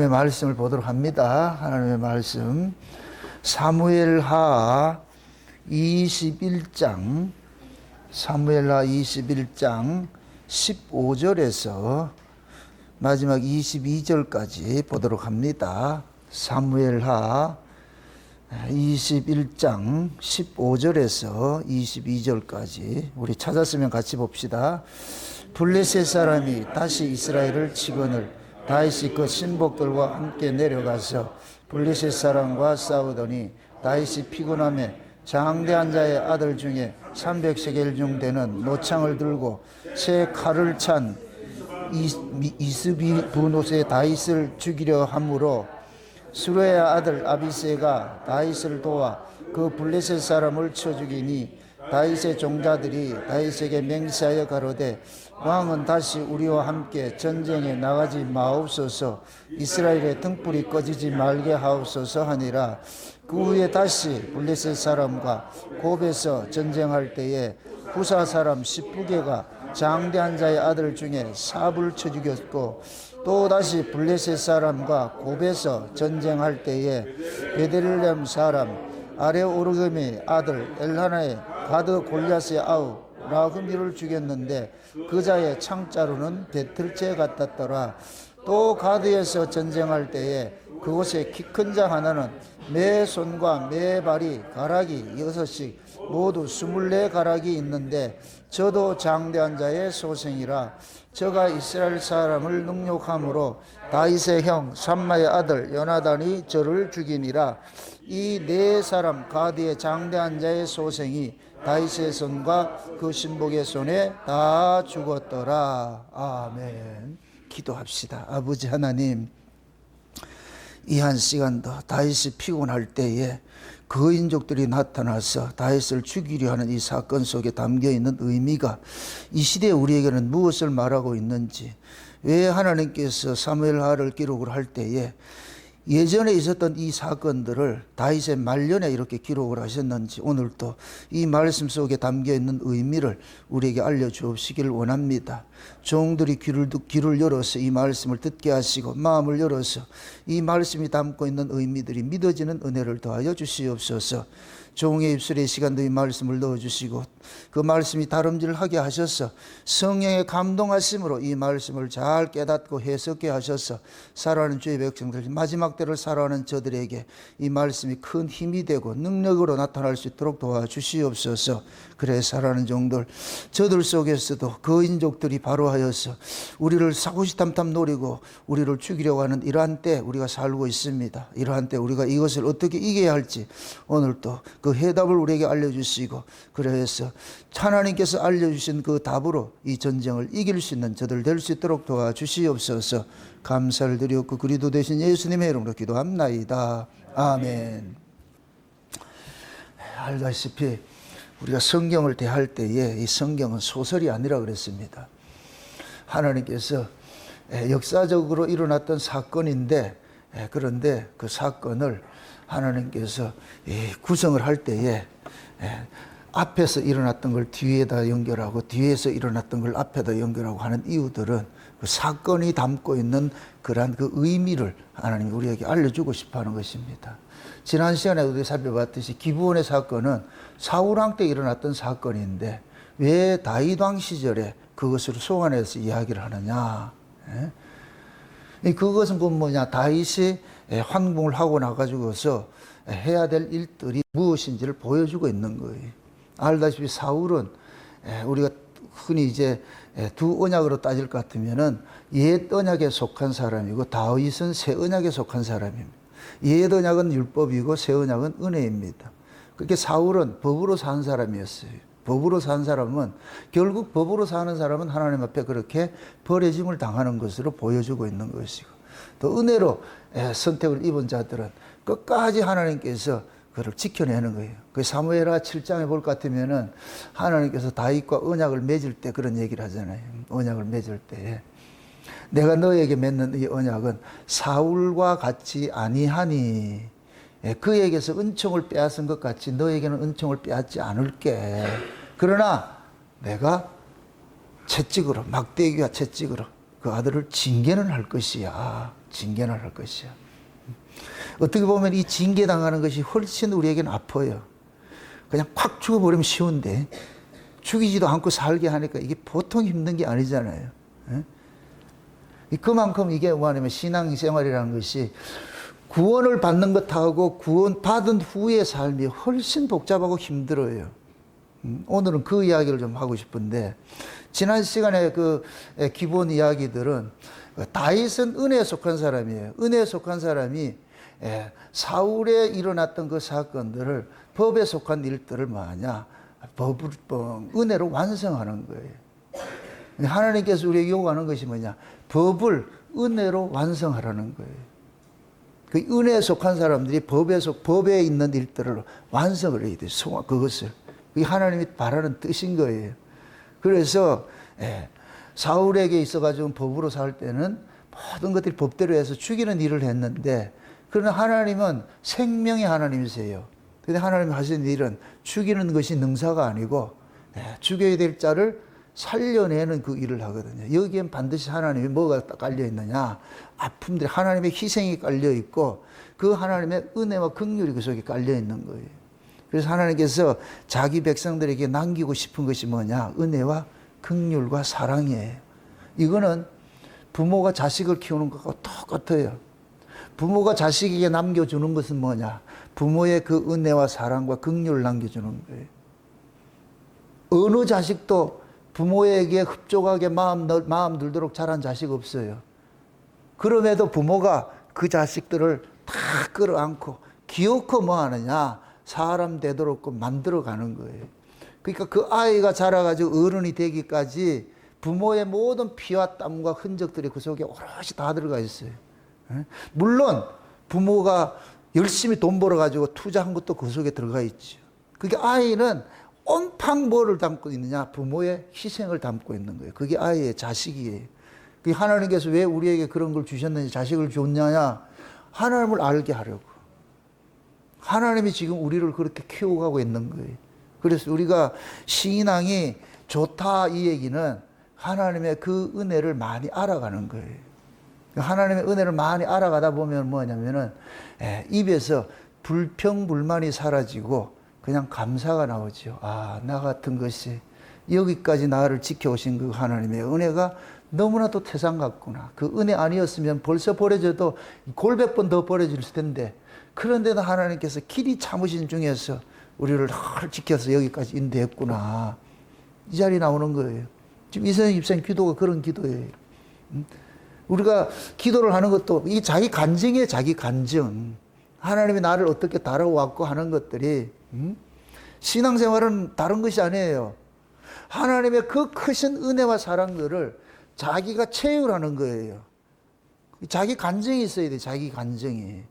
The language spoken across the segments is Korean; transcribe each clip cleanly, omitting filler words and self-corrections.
하나님의 말씀을 보도록 합니다. 하나님의 말씀 사무엘하 21장 15절에서 마지막 22절까지 보도록 합니다. 사무엘하 21장 15절에서 22절까지 우리 찾았으면 같이 봅시다. 블레셋 사람이 다시 이스라엘을 치거늘 다윗이 그 신복들과 함께 내려가서 블레셋 사람과 싸우더니 다윗이 피곤하며 장대한 자의 아들 중에 300세겔 중 되는 노창을 들고 새 칼을 찬 이스비브노스의 다윗을 죽이려 하므로 수레야 아들 아비새가 다윗을 도와 그 블레셋 사람을 쳐 죽이니 다윗의 종자들이 다윗에게 맹세하여 가로되 왕은 다시 우리와 함께 전쟁에 나가지 마옵소서 이스라엘의 등불이 꺼지지 말게 하옵소서 하니라. 그 후에 다시 블레셋 사람과 곱에서 전쟁할 때에 후사 사람 십부개가 장대한 자의 아들 중에 삽을 쳐 죽였고 또 다시 블레셋 사람과 곱에서 전쟁할 때에 베들레헴 사람 아레오르금의 아들 엘하나의 가드 골리앗의 아우 라흐미를 죽였는데 그 자의 창자루는 배틀째 같았더라. 또 가드에서 전쟁할 때에 그곳에 키 큰 자 하나는 매 손과 매 발이 가락이 6씩 모두 24가락이 있는데 저도 장대한 자의 소생이라. 저가 이스라엘 사람을 능욕함으로 다윗의 형 삼마의 아들 요나단이 저를 죽이니라. 이 네 사람 가드의 장대한 자의 소생이 다윗의 손과 그 신복의 손에 다 죽었더라. 아멘. 기도합시다. 아버지 하나님, 이 한 시간도 다윗이 피곤할 때에 거인족들이 나타나서 다윗을 죽이려 하는 이 사건 속에 담겨있는 의미가 이 시대에 우리에게는 무엇을 말하고 있는지, 왜 하나님께서 사무엘하를 기록을 할 때에 예전에 있었던 이 사건들을 다윗의 말년에 이렇게 기록을 하셨는지 오늘도 이 말씀 속에 담겨있는 의미를 우리에게 알려주옵시기를 원합니다. 종들이 귀를 열어서 이 말씀을 듣게 하시고 마음을 열어서 이 말씀이 담고 있는 의미들이 믿어지는 은혜를 더하여 주시옵소서. 종의 입술에 시간도 이 말씀을 넣어주시고 그 말씀이 다름질하게 하셔서 성령의 감동하심으로 이 말씀을 잘 깨닫고 해석해 하셔서 살아가는 주의 백성들, 마지막 때를 살아가는 저들에게 이 말씀이 큰 힘이 되고 능력으로 나타날 수 있도록 도와주시옵소서. 그래 살아가는 종들, 저들 속에서도 거인족들이 바로 하여서 우리를 사고시탐탐 노리고 우리를 죽이려고 하는 이러한 때 우리가 살고 있습니다. 이러한 때 우리가 이것을 어떻게 이겨야 할지 오늘도 그 해답을 우리에게 알려주시고, 그래서 하나님께서 알려주신 그 답으로 이 전쟁을 이길 수 있는 저들 될 수 있도록 도와주시옵소서. 감사를 드렸고 그리스도 되신 예수님의 이름으로 기도합나이다. 아멘. 알다시피 우리가 성경을 대할 때에 이 성경은 소설이 아니라 그랬습니다. 하나님께서 역사적으로 일어났던 사건인데, 그런데 그 사건을 하나님께서 구성을 할 때에 앞에서 일어났던 걸 뒤에다 연결하고 뒤에서 일어났던 걸 앞에다 연결하고 하는 이유들은 그 사건이 담고 있는 그러한 그 의미를 하나님이 우리에게 알려주고 싶어 하는 것입니다. 지난 시간에 우리 살펴봤듯이 기브온의 사건은 사울왕 때 일어났던 사건인데 왜 다윗왕 시절에 그것을 소환해서 이야기를 하느냐. 그것은 뭐냐, 다윗이 황궁을 하고 나가지고서 해야 될 일들이 무엇인지를 보여주고 있는 거예요. 알다시피 사울은 우리가 흔히 이제 두 언약으로 따질 것 같으면은 옛 언약에 속한 사람이고 다윗은 새 언약에 속한 사람입니다. 옛 언약은 율법이고 새 언약은 은혜입니다. 그렇게 사울은 법으로 산 사람이었어요. 법으로 산 사람은 결국 법으로 사는 사람은 하나님 앞에 그렇게 버려짐을 당하는 것으로 보여주고 있는 것이고, 또 은혜로 선택을 입은 자들은 끝까지 하나님께서 그를 지켜내는 거예요. 그 사무엘하 7장에 볼 것 같으면은 하나님께서 다윗과 언약을 맺을 때 그런 얘기를 하잖아요. 언약을 맺을 때 내가 너에게 맺는 이 언약은 사울과 같이 아니하니, 그에게서 은총을 빼앗은 것 같이 너에게는 은총을 빼앗지 않을게. 그러나 내가 채찍으로, 막대기와 채찍으로 그 아들을 징계는 할 것이야. 징계를 할 것이야. 어떻게 보면 이 징계당하는 것이 훨씬 우리에게는 아파요. 그냥 콱 죽어버리면 쉬운데 죽이지도 않고 살게 하니까 이게 보통 힘든 게 아니잖아요. 그만큼 이게 뭐냐면 신앙생활이라는 것이 구원을 받는 것하고 구원 받은 후의 삶이 훨씬 복잡하고 힘들어요. 오늘은 그 이야기를 좀 하고 싶은데, 지난 시간에 그 기본 이야기들은 다윗은 은혜에 속한 사람이에요. 은혜에 속한 사람이 사울에 일어났던 그 사건들을, 법에 속한 일들을 뭐하냐, 은혜로 완성하는 거예요. 하나님께서 우리에게 요구하는 것이 뭐냐, 법을 은혜로 완성하라는 거예요. 그 은혜에 속한 사람들이 법에 있는 일들을 완성을 해야 돼요. 그것을. 그게 하나님이 바라는 뜻인 거예요. 그래서 사울에게 있어가지고 법으로 살 때는 모든 것들이 법대로 해서 죽이는 일을 했는데, 그러나 하나님은 생명의 하나님이세요. 근데 하나님이 하시는 일은 죽이는 것이 능사가 아니고 죽여야 될 자를 살려내는 그 일을 하거든요. 여기엔 반드시 하나님이 뭐가 깔려 있느냐, 아픔들이, 하나님의 희생이 깔려 있고 그 하나님의 은혜와 긍휼이 그 속에 깔려 있는 거예요. 그래서 하나님께서 자기 백성들에게 남기고 싶은 것이 뭐냐, 은혜와 긍휼과 사랑이에요. 이거는 부모가 자식을 키우는 것과 똑같아요. 부모가 자식에게 남겨주는 것은 뭐냐, 부모의 그 은혜와 사랑과 긍휼을 남겨주는 거예요. 어느 자식도 부모에게 흡족하게 마음 들도록 자란 자식 없어요. 그럼에도 부모가 그 자식들을 다 끌어안고 기어코 뭐 하느냐, 사람 되도록 만들어가는 거예요. 그러니까 그 아이가 자라가지고 어른이 되기까지 부모의 모든 피와 땀과 흔적들이 그 속에 오롯이 다 들어가 있어요. 물론 부모가 열심히 돈 벌어가지고 투자한 것도 그 속에 들어가 있죠. 그게 아이는 온팡 뭐를 담고 있느냐, 부모의 희생을 담고 있는 거예요. 그게 아이의 자식이에요. 그게 하나님께서 왜 우리에게 그런 걸 주셨는지, 자식을 줬느냐, 하나님을 알게 하려고. 하나님이 지금 우리를 그렇게 키워가고 있는 거예요. 그래서 우리가 신앙이 좋다 이 얘기는 하나님의 그 은혜를 많이 알아가는 거예요. 하나님의 은혜를 많이 알아가다 보면 뭐냐면은 입에서 불평불만이 사라지고 그냥 감사가 나오죠. 아, 나 같은 것이 여기까지 나를 지켜오신 그 하나님의 은혜가 너무나도 태산 같구나. 그 은혜 아니었으면 벌써 버려져도 골백 번 더 버려질 텐데, 그런데도 하나님께서 길이 참으신 중에서 우리를 늘 지켜서 여기까지 인도했구나. 이 자리에 나오는 거예요. 지금 이선영 집사님 기도가 그런 기도예요. 우리가 기도를 하는 것도 이 자기 간증이에요. 자기 간증. 하나님이 나를 어떻게 다뤄왔고 하는 것들이, 신앙생활은 다른 것이 아니에요. 하나님의 그 크신 은혜와 사랑들을 자기가 체육하는 거예요. 자기 간증이 있어야 돼. 자기 간증이.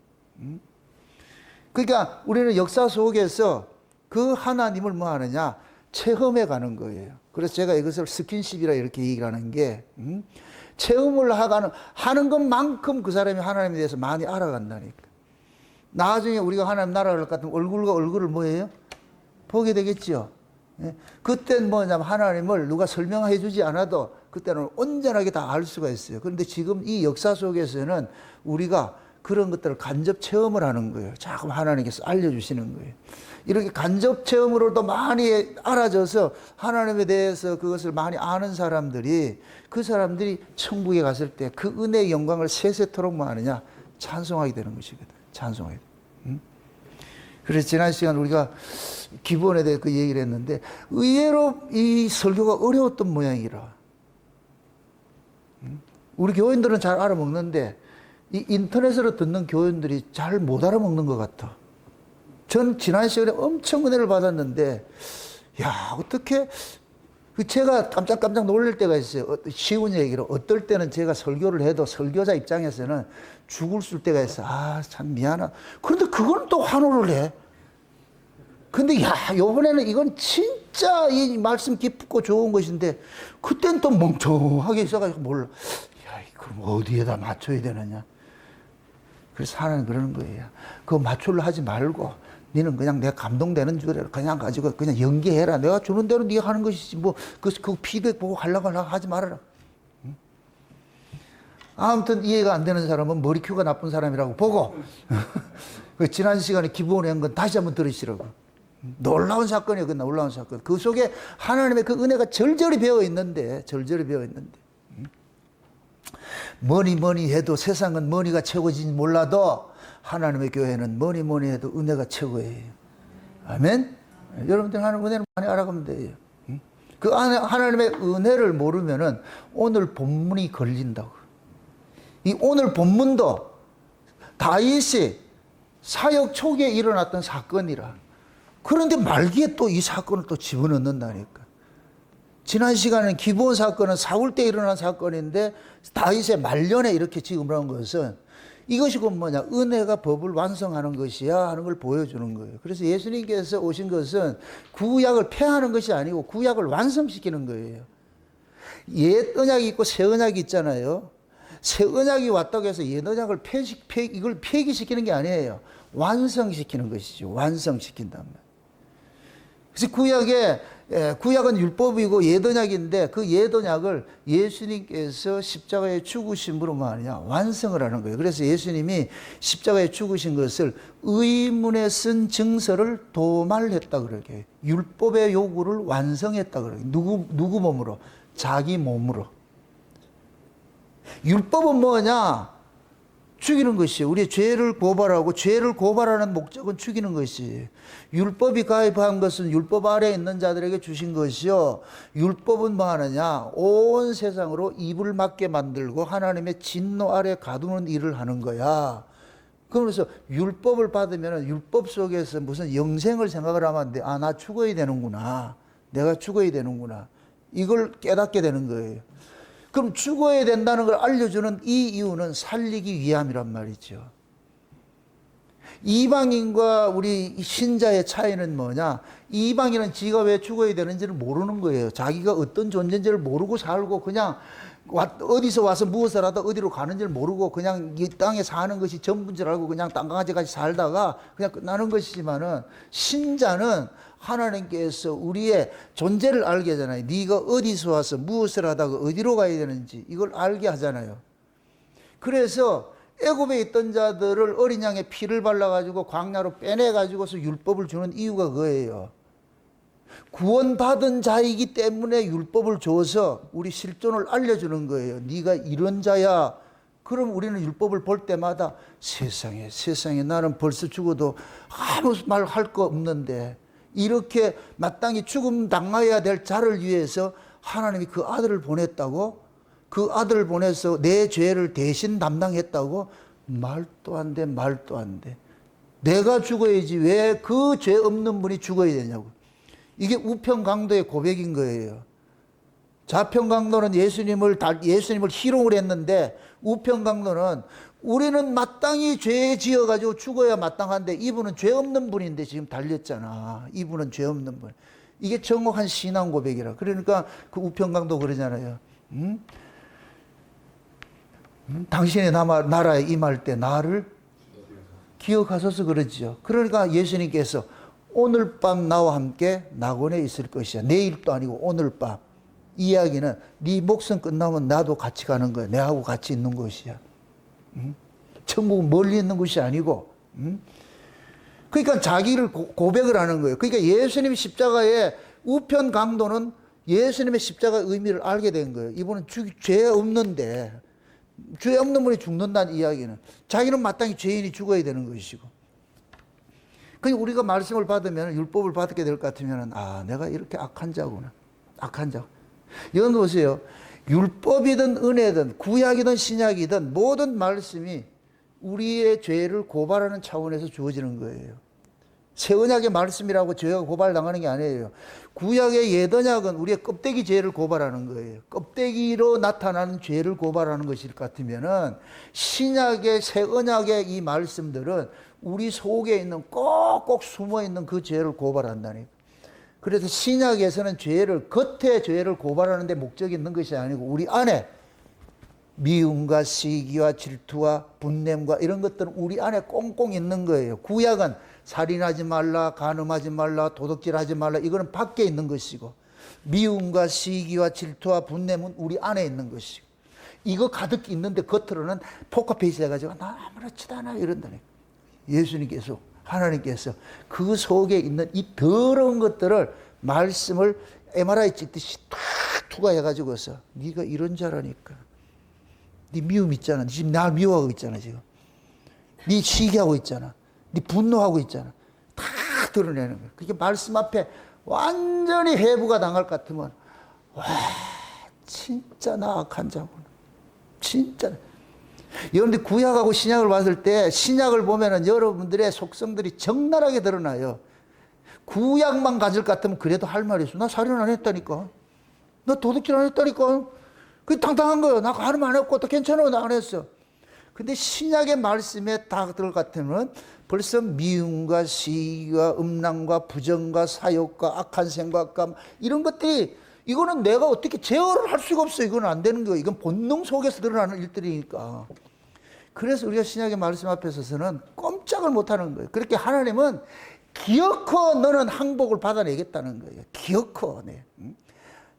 그러니까 우리는 역사 속에서 그 하나님을 뭐 하느냐, 체험해 가는 거예요. 그래서 제가 이것을 스킨십이라 이렇게 얘기를 하는 게, 체험을 하는 것만큼 그 사람이 하나님에 대해서 많이 알아간다니까. 나중에 우리가 하나님 나라를 갈 것 같으면 얼굴과 얼굴을 뭐예요? 보게 되겠죠. 그때는 뭐냐면 하나님을 누가 설명해 주지 않아도 그때는 온전하게 다 알 수가 있어요. 그런데 지금 이 역사 속에서는 우리가 그런 것들을 간접 체험을 하는 거예요. 자꾸 하나님께서 알려주시는 거예요. 이렇게 간접 체험으로도 많이 알아져서 하나님에 대해서 그것을 많이 아는 사람들이, 그 사람들이 천국에 갔을 때 그 은혜의 영광을 세세토록 뭐 하느냐, 찬송하게 되는 것이거든. 찬송하게. 그래서 지난 시간 우리가 기본에 대해 그 얘기를 했는데, 의외로 이 설교가 어려웠던 모양이라. 우리 교인들은 잘 알아먹는데 이 인터넷으로 듣는 교인들이 잘 못 알아먹는 것 같아. 전 지난 시간에 엄청 은혜를 받았는데, 야, 어떻게, 제가 깜짝 놀랄 때가 있어요. 쉬운 얘기로. 어떨 때는 제가 설교를 해도 설교자 입장에서는 죽을 때가 있어. 아, 참 미안하다. 그런데 그건 또 환호를 해. 근데 야, 요번에는 이건 진짜 이 말씀 깊고 좋은 것인데, 그땐 또 멍청하게 있어가지고 몰라. 야, 그럼 어디에다 맞춰야 되느냐. 그래서 하나님 그러는 거예요. 그거 맞추려 하지 말고, 너는 그냥 내가 감동되는 줄에 그냥 가지고 그냥 연기해라. 내가 주는 대로 네가 하는 것이지 뭐 그 피드백 보고 하려고 하지 말아라. 아무튼 이해가 안 되는 사람은 머리큐가 나쁜 사람이라고 보고 그 지난 시간에 기부원에 한 건 다시 한번 들으시라고. 놀라운 사건이에요. 그 놀라운 사건. 그 속에 하나님의 그 은혜가 절절히 배어 있는데, 뭐니 해도 세상은 뭐니가 최고인지 몰라도 하나님의 교회는 뭐니 해도 은혜가 최고예요. 아멘? 여러분들 하나님의 은혜를 많이 알아가면 돼요. 그 안에 하나님의 은혜를 모르면은 오늘 본문이 걸린다고. 이 오늘 본문도 다윗이 사역 초기에 일어났던 사건이라. 그런데 말기에 또 이 사건을 또 집어넣는다니까. 지난 시간에는 기브온 사건은 사울 때 일어난 사건인데 다윗의 말년에 이렇게 지금을 한 것은 이것이 곧 뭐냐, 은혜가 법을 완성하는 것이야 하는 걸 보여주는 거예요. 그래서 예수님께서 오신 것은 구약을 폐하는 것이 아니고 구약을 완성시키는 거예요. 옛 언약이 있고 새 언약이 있잖아요. 새 언약이 왔다고 해서 옛 언약을 이걸 폐기시키는 게 아니에요. 완성시키는 것이죠. 완성시킨단 말이에요. 그래서 구약은 율법이고 옛 언약인데 그 옛 언약을 예수님께서 십자가에 죽으심으로 뭐하냐, 완성을 하는 거예요. 그래서 예수님이 십자가에 죽으신 것을 의문에 쓴 증서를 도말했다 그러게. 율법의 요구를 완성했다 그러게. 누구 몸으로? 자기 몸으로. 율법은 뭐냐? 죽이는 것이에요. 우리의 죄를 고발하고 죄를 고발하는 목적은 죽이는 것이에요. 율법이 가입한 것은 율법 아래에 있는 자들에게 주신 것이요. 율법은 뭐 하느냐? 온 세상으로 입을 막게 만들고 하나님의 진노 아래 가두는 일을 하는 거야. 그래서 율법을 받으면 율법 속에서 무슨 영생을 생각을 하면 안 돼. 아, 나 죽어야 되는구나. 내가 죽어야 되는구나. 이걸 깨닫게 되는 거예요. 그럼 죽어야 된다는 걸 알려주는 이 이유는 살리기 위함이란 말이죠. 이방인과 우리 신자의 차이는 뭐냐? 이방인은 지가 왜 죽어야 되는지를 모르는 거예요. 자기가 어떤 존재인지를 모르고 살고 그냥 어디서 와서 무엇을 하다 어디로 가는지를 모르고 그냥 이 땅에 사는 것이 전부인 줄 알고 그냥 땅강아지같이 살다가 그냥 끝나는 것이지만은, 신자는 하나님께서 우리의 존재를 알게 하잖아요. 네가 어디서 와서 무엇을 하다가 어디로 가야 되는지 이걸 알게 하잖아요. 그래서 애굽에 있던 자들을 어린 양의 피를 발라가지고 광야로 빼내가지고서 율법을 주는 이유가 그거예요. 구원받은 자이기 때문에 율법을 줘서 우리 실존을 알려주는 거예요. 네가 이런 자야. 그럼 우리는 율법을 볼 때마다 세상에 나는 벌써 죽어도 아무 말 할 거 없는데 이렇게 마땅히 죽음 당해야 될 자를 위해서 하나님이 그 아들을 보냈다고? 그 아들을 보내서 내 죄를 대신 담당했다고? 말도 안 돼. 내가 죽어야지 왜 그 죄 없는 분이 죽어야 되냐고. 이게 우편강도의 고백인 거예요. 좌편강도는 예수님을 희롱을 했는데, 우편강도는 우리는 마땅히 죄 지어가지고 죽어야 마땅한데 이분은 죄 없는 분인데 지금 달렸잖아. 이분은 죄 없는 분. 이게 정확한 신앙 고백이라. 그러니까 그 우편강도 그러잖아요. 당신의 나라에 임할 때 나를 기억하소서 그러죠. 그러니까 예수님께서 오늘 밤 나와 함께 낙원에 있을 것이야. 내일도 아니고 오늘 밤. 이 이야기는 네 목숨 끝나면 나도 같이 가는 거야. 내하고 같이 있는 것이야. 천국은 멀리 있는 것이 아니고. 그러니까 자기를 고백을 하는 거예요. 그러니까 예수님 십자가의 우편 강도는 예수님의 십자가의 의미를 알게 된 거예요. 이분은 죄 없는데, 죄 없는 분이 죽는다는 이야기는 자기는 마땅히 죄인이 죽어야 되는 것이고. 그러니까 우리가 말씀을 받으면, 율법을 받게 될 것 같으면, 아, 내가 이렇게 악한 자구나. 악한 자. 여러분 보세요. 율법이든 은혜든 구약이든 신약이든 모든 말씀이 우리의 죄를 고발하는 차원에서 주어지는 거예요. 새 언약의 말씀이라고 죄가 고발당하는 게 아니에요. 구약의 옛 언약은 우리의 껍데기 죄를 고발하는 거예요. 껍데기로 나타나는 죄를 고발하는 것일 것 같으면은, 신약의 새 언약의 이 말씀들은 우리 속에 있는 꼭꼭 숨어 있는 그 죄를 고발한다니까. 그래서 신약에서는 겉에 죄를 고발하는 데 목적이 있는 것이 아니고 우리 안에 미움과 시기와 질투와 분냄과 이런 것들은 우리 안에 꽁꽁 있는 거예요. 구약은 살인하지 말라, 간음하지 말라, 도둑질하지 말라, 이거는 밖에 있는 것이고, 미움과 시기와 질투와 분냄은 우리 안에 있는 것이고, 이거 가득 있는데 겉으로는 포커페이스 해가지고 나 아무렇지도 않아 이런다네. 예수님께서, 하나님께서 그 속에 있는 이 더러운 것들을 말씀을 MRI 찍듯이 탁 투과해가지고서 네가 이런 자라니까. 네 미움 있잖아. 네 지금 날 미워하고 있잖아 지금. 네 시기하고 있잖아. 네 분노하고 있잖아. 다 드러내는 거야. 그게 말씀 앞에 완전히 해부가 당할 것 같으면 와 진짜 나 악한 자구나. 진짜. 여러분들 구약하고 신약을 봤을 때 신약을 보면은 여러분들의 속성들이 적나라하게 드러나요. 구약만 가질 것 같으면 그래도 할 말이 있어. 나 살인 안 했다니까. 나 도둑질 안 했다니까. 그게 당당한 거예요. 나 가름 안 했고 또 괜찮아. 나 안 했어. 근데 신약의 말씀에 다 들을 것 같으면 벌써 미움과 시기와 음란과 부정과 사욕과 악한 생각과 이런 것들이 이거는 내가 어떻게 제어를 할 수가 없어요. 이건 안 되는 거예요. 이건 본능 속에서 드러나는 일들이니까. 그래서 우리가 신약의 말씀 앞에 서서는 꼼짝을 못하는 거예요. 그렇게 하나님은 기어코 너는 항복을 받아내겠다는 거예요. 기어코. 네.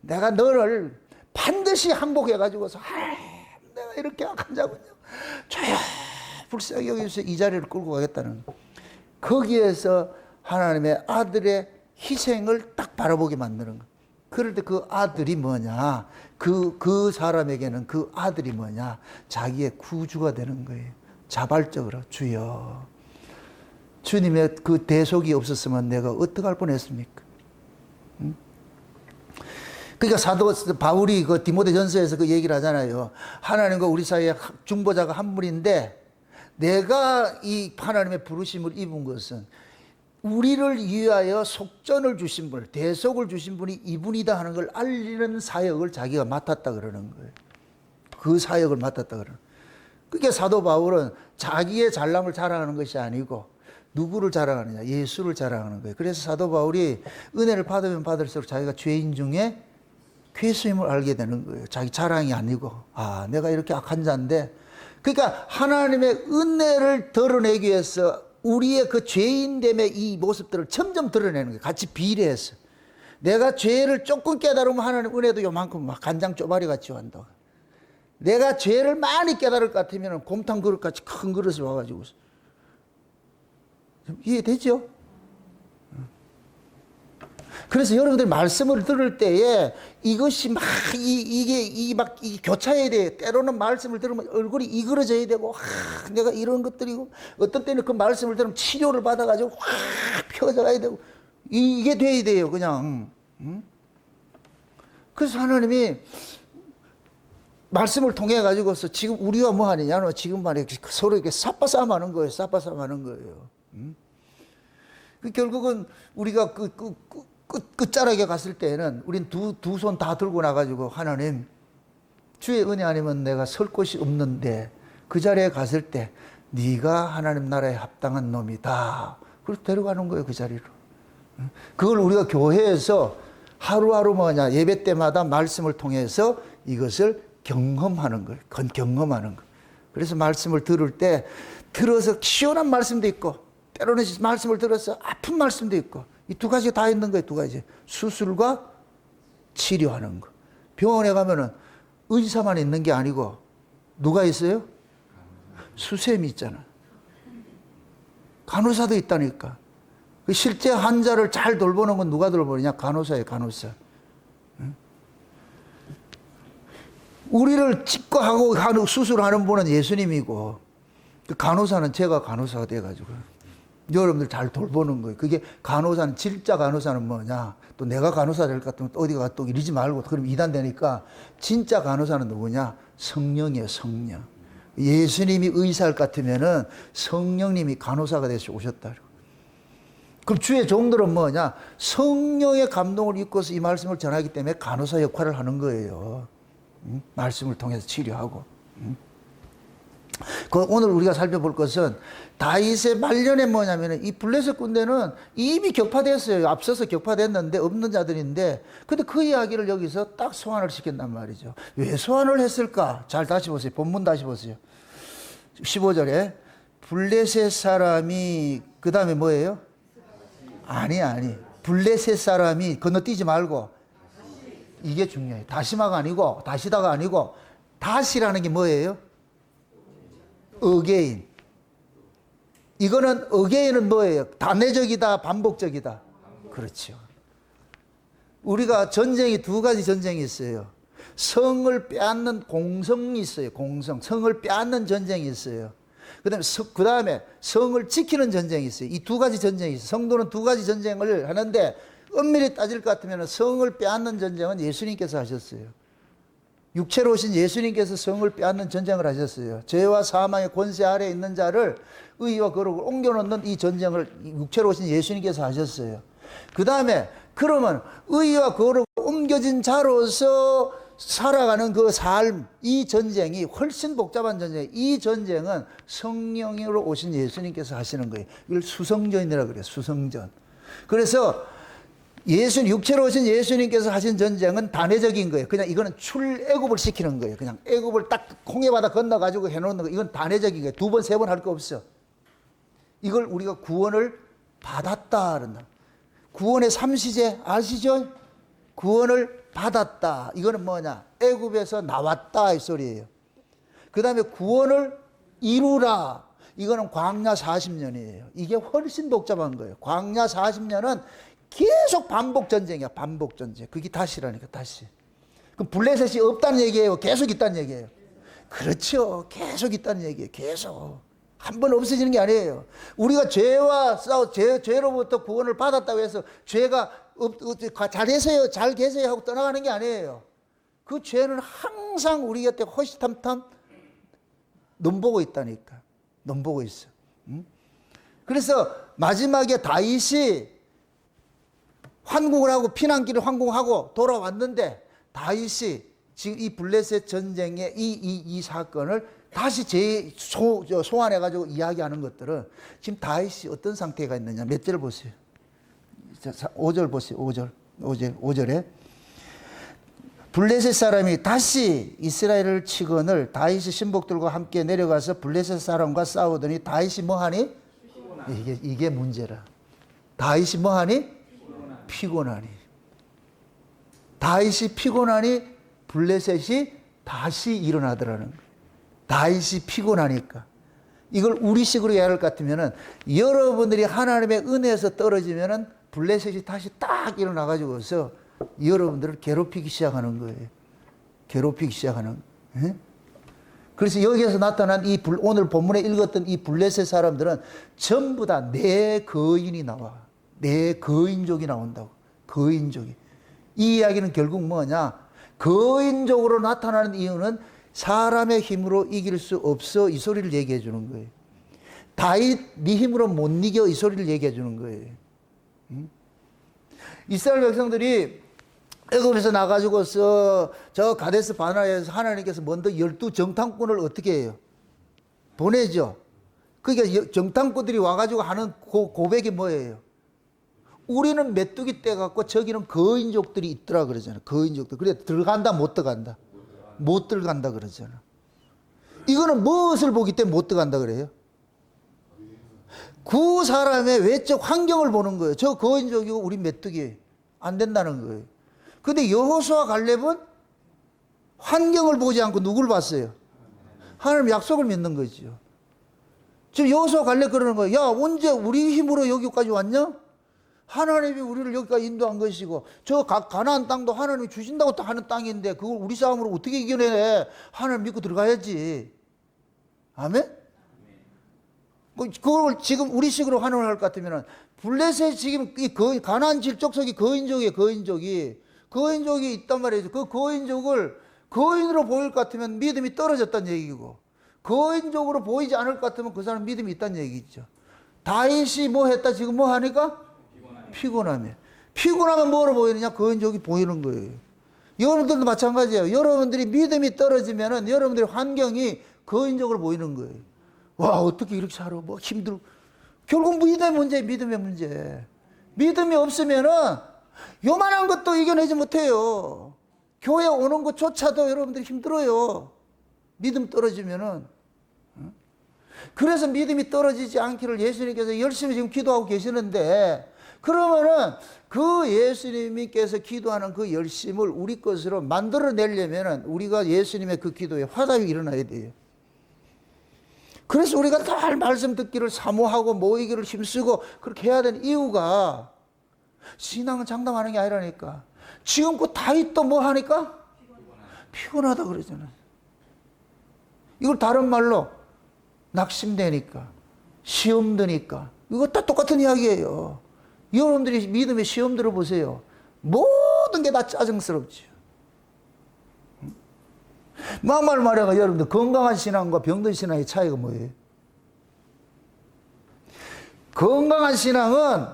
내가 너를 반드시 항복해가지고서 내가 이렇게 악한 자군요. 저야 불쌍히 여기서 이 자리를 끌고 가겠다는 거예요. 거기에서 하나님의 아들의 희생을 딱 바라보게 만드는 거예요. 그럴 때 그 아들이 뭐냐? 그 사람에게는 그 아들이 뭐냐? 자기의 구주가 되는 거예요. 자발적으로 주여. 주님의 그 대속이 없었으면 내가 어떡할 뻔했습니까? 응? 그러니까 사도 바울이 그 디모데전서에서 그 얘기를 하잖아요. 하나님과 우리 사이에 중보자가 한 분인데 내가 이 하나님의 부르심을 입은 것은 우리를 위하여 속전을 주신 분, 대속을 주신 분이 이분이다 하는 걸 알리는 사역을 자기가 맡았다 그러는 거예요. 그 사역을 맡았다 그러는 거예요. 그러니까 사도 바울은 자기의 잘남을 자랑하는 것이 아니고 누구를 자랑하느냐? 예수를 자랑하는 거예요. 그래서 사도 바울이 은혜를 받으면 받을수록 자기가 죄인 중에 괴수임을 알게 되는 거예요. 자기 자랑이 아니고 아 내가 이렇게 악한 자인데 그러니까 하나님의 은혜를 드러내기 위해서 우리의 그 죄인됨의 이 모습들을 점점 드러내는 거예요. 같이 비례해서. 내가 죄를 조금 깨달으면 하나님 은혜도 요만큼 막 간장 쪼바리 같이 한다. 내가 죄를 많이 깨달을 것 같으면 곰탕 그릇 같이 큰 그릇을 와가지고. 이해되죠? 그래서 여러분들 말씀을 들을 때에 이것이 막 이게 교차해야 돼. 때로는 말씀을 들으면 얼굴이 이그러져야 되고 내가 이런 것들이고 어떤 때는 그 말씀을 들으면 치료를 받아가지고 확 펴져가야 되고 이게 돼야 돼요. 그냥. 그래서 하나님이 말씀을 통해 가지고서 지금 우리가 뭐 하느냐? 지금 말에 서로 이렇게 쌉바싸움하는 거예요. 쌉바싸움하는 거예요. 결국은 우리가 끝자락에 갔을 때는 우린 두 손 다 들고 나가지고 하나님 주의 은혜 아니면 내가 설 곳이 없는데 그 자리에 갔을 때 네가 하나님 나라에 합당한 놈이다. 그래서 데려가는 거예요. 그 자리로. 그걸 우리가 교회에서 하루하루 뭐냐 예배 때마다 말씀을 통해서 이것을 경험하는 거예요. 경험하는 거. 그래서 말씀을 들을 때 들어서 시원한 말씀도 있고 때로는 말씀을 들어서 아픈 말씀도 있고 이 두 가지가 다 있는 거예요. 두 가지. 수술과 치료하는 거. 병원에 가면은 의사만 있는 게 아니고 누가 있어요? 수쌤이 있잖아. 간호사도 있다니까. 실제 환자를 잘 돌보는 건 누가 돌보느냐? 간호사예요. 간호사. 우리를 치과하고 수술하는 분은 예수님이고 그 간호사는 제가 간호사가 돼가지고 여러분들 잘 돌보는 거예요. 그게 간호사는 진짜 간호사는 뭐냐? 또 내가 간호사 될 것 같으면 어디가 또 이러지 말고 그럼 이단 되니까 진짜 간호사는 누구냐? 성령이에요. 성령. 예수님이 의사일 것 같으면은 성령님이 간호사가 되셔 오셨다. 그럼 주의 종들은 뭐냐? 성령의 감동을 입고서 이 말씀을 전하기 때문에 간호사 역할을 하는 거예요. 말씀을 통해서 치료하고. 오늘 우리가 살펴볼 것은 다윗의 말년에 뭐냐면 이 블레셋 군대는 이미 격파됐어요. 앞서서 격파됐는데 없는 자들인데 근데 그 이야기를 여기서 딱 소환을 시킨단 말이죠. 왜 소환을 했을까? 잘 다시 보세요. 본문 다시 보세요. 15절에 블레셋 사람이 그 다음에 뭐예요? 아니 블레셋 사람이 건너뛰지 말고 이게 중요해요. 다시마가 아니고 다시다가 아니고 다시라는 게 뭐예요? again. 이거는 again은 뭐예요? 단회적이다, 반복적이다. 그렇죠. 우리가 전쟁이 두 가지 전쟁이 있어요. 성을 빼앗는 공성이 있어요. 공성. 성을 빼앗는 전쟁이 있어요. 그 다음에 성을 지키는 전쟁이 있어요. 이 두 가지 전쟁이 있어요. 성도는 두 가지 전쟁을 하는데 엄밀히 따질 것 같으면 성을 빼앗는 전쟁은 예수님께서 하셨어요. 육체로 오신 예수님께서 성을 빼앗는 전쟁을 하셨어요. 죄와 사망의 권세 아래에 있는 자를 의와 거룩을 옮겨놓는 이 전쟁을 육체로 오신 예수님께서 하셨어요. 그 다음에 그러면 의와 거룩을 옮겨진 자로서 살아가는 그 삶, 이 전쟁이 훨씬 복잡한 전쟁이에요. 이 전쟁은 성령으로 오신 예수님께서 하시는 거예요. 이걸 수성전이라고 그래요. 수성전. 그래서 육체로 오신 예수님께서 하신 전쟁은 단회적인 거예요. 그냥 이거는 출애굽을 시키는 거예요. 그냥 애굽을 딱 홍해바다 건너가지고 해놓는 거. 이건 단회적인 거예요. 두 번, 세 번 할 거 없어. 이걸 우리가 구원을 받았다 그런다. 구원의 삼시제 아시죠? 구원을 받았다. 이거는 뭐냐? 애굽에서 나왔다 이 소리예요. 그 다음에 구원을 이루라. 이거는 광야 40년이에요. 이게 훨씬 복잡한 거예요. 광야 40년은 계속 반복 전쟁이야. 반복 전쟁. 그게 다시라니까. 다시. 그럼 블레셋이 없다는 얘기예요? 계속 있다는 얘기예요? 그렇죠. 계속 있다는 얘기예요. 계속. 한 번 없어지는 게 아니에요. 우리가 죄와 죄로부터 구원을 받았다고 해서 죄가 잘하세요, 잘 계세요 하고 떠나가는 게 아니에요. 그 죄는 항상 우리 곁에 호시탐탐 넘보고 있다니까. 넘보고 있어. 그래서 마지막에 다윗이 환국을 하고 피난길을 환공하고 돌아왔는데 다윗이 지금 이 블레셋 전쟁의 이 사건을 다시 소환해가지고 이야기하는 것들은 지금 다윗이 어떤 상태가 있느냐. 몇 절 보세요. 5절 보세요. 5절에 블레셋 사람이 다시 이스라엘을 치거늘 다윗의 신복들과 함께 내려가서 블레셋 사람과 싸우더니 다윗이 뭐하니? 이게 문제라. 다윗이 뭐하니? 피곤하니. 다윗이 피곤하니 블레셋이 다시 일어나더라는 거예요. 다윗이 피곤하니까. 이걸 우리식으로 이해할 것 같으면은 여러분들이 하나님의 은혜에서 떨어지면은 블레셋이 다시 딱 일어나가지고서 여러분들을 괴롭히기 시작하는 거예요. 괴롭히기 시작하는 거예요. 그래서 여기에서 나타난 오늘 본문에 읽었던 이 블레셋 사람들은 전부 다 내 거인이 나와. 내 거인족이 나온다고. 거인족이. 이 이야기는 결국 뭐냐? 거인족으로 나타나는 이유는 사람의 힘으로 이길 수 없어 이 소리를 얘기해 주는 거예요. 다윗 네 힘으로 못 이겨 이 소리를 얘기해 주는 거예요. 이스라엘 백성들이 애굽에서 나가지고서 저 가데스 바네아에서 하나님께서 먼저 12 정탐꾼을 어떻게 해요? 보내죠. 그러니까 정탐꾼들이 와가지고 하는 고백이 뭐예요? 우리는 메뚜기 떼 갖고 저기는 거인족들이 있더라 그러잖아요. 거인족들. 그래 들어간다 못 들어간다. 못 들어간다 그러잖아. 이거는 무엇을 보기 때문에 못 들어간다 그래요? 그 사람의 외적 환경을 보는 거예요. 저 거인족이고 우리 메뚜기 안 된다는 거예요. 근데 여호수아 갈렙은 환경을 보지 않고 누굴 봤어요? 하나님 약속을 믿는 거죠. 지금 여호수아 갈렙 그러는 거예요. 야, 언제 우리 힘으로 여기까지 왔냐? 하나님이 우리를 여기까지 인도한 것이고 저 가나안 땅도 하나님이 주신다고 하는 땅인데 그걸 우리 싸움으로 어떻게 이겨내? 하나님 믿고 들어가야지. 아멘? 그걸 지금 우리식으로 환원을 할 것 같으면 블레셋 지금 이 가나안 질족속이 거인족이에요. 거인족이 있단 말이죠. 그 거인족을 거인으로 보일 것 같으면 믿음이 떨어졌다는 얘기고 거인족으로 보이지 않을 것 같으면 그 사람 믿음이 있다는 얘기죠. 다윗이 뭐 했다 지금 뭐 하니까? 피곤하면 뭐로 보이느냐? 거인족이 보이는 거예요. 여러분들도 마찬가지예요. 여러분들이 믿음이 떨어지면은 여러분들의 환경이 거인족으로 보이는 거예요. 와, 어떻게 이렇게 살아? 뭐 힘들어. 결국 믿음의 문제, 믿음의 문제. 믿음이 없으면은 요만한 것도 이겨내지 못해요. 교회 오는 것조차도 여러분들이 힘들어요. 믿음 떨어지면은. 그래서 믿음이 떨어지지 않기를 예수님께서 열심히 지금 기도하고 계시는데 그러면은 그 예수님께서 기도하는 그 열심을 우리 것으로 만들어내려면은 우리가 예수님의 그 기도에 화답이 일어나야 돼요. 그래서 우리가 늘 말씀 듣기를 사모하고 모이기를 힘쓰고 그렇게 해야 되는 이유가 신앙은 장담하는 게 아니라니까. 지금껏 다윗도 뭐 하니까? 피곤하다 그러잖아요. 이걸 다른 말로 낙심되니까, 시험 드니까. 이거 다 똑같은 이야기예요. 여러분들이 믿음의 시험 들어보세요. 모든 게 다 짜증스럽죠. 막말 말해가 여러분들 건강한 신앙과 병든 신앙의 차이가 뭐예요? 건강한 신앙은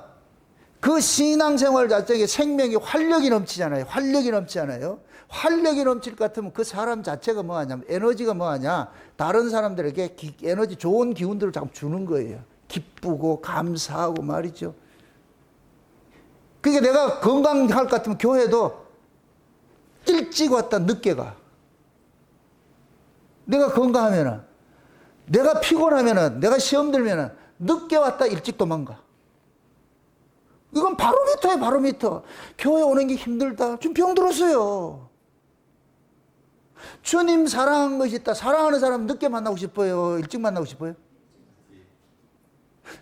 그 신앙생활 자체에 생명이 활력이 넘치잖아요. 활력이 넘치잖아요. 활력이 넘칠 것 같으면 그 사람 자체가 뭐하냐면 에너지가 뭐하냐, 다른 사람들에게 에너지 좋은 기운들을 자꾸 주는 거예요. 기쁘고 감사하고 말이죠. 그러니까 내가 건강할 것 같으면 교회도 일찍 왔다 늦게 가. 내가 건강하면은, 내가 피곤하면은, 내가 시험 들면은 늦게 왔다 일찍 도망가. 이건 바로미터예요, 바로미터. 교회 오는 게 힘들다. 좀 병들었어요. 주님 사랑하는 것이 있다. 사랑하는 사람 늦게 만나고 싶어요? 일찍 만나고 싶어요?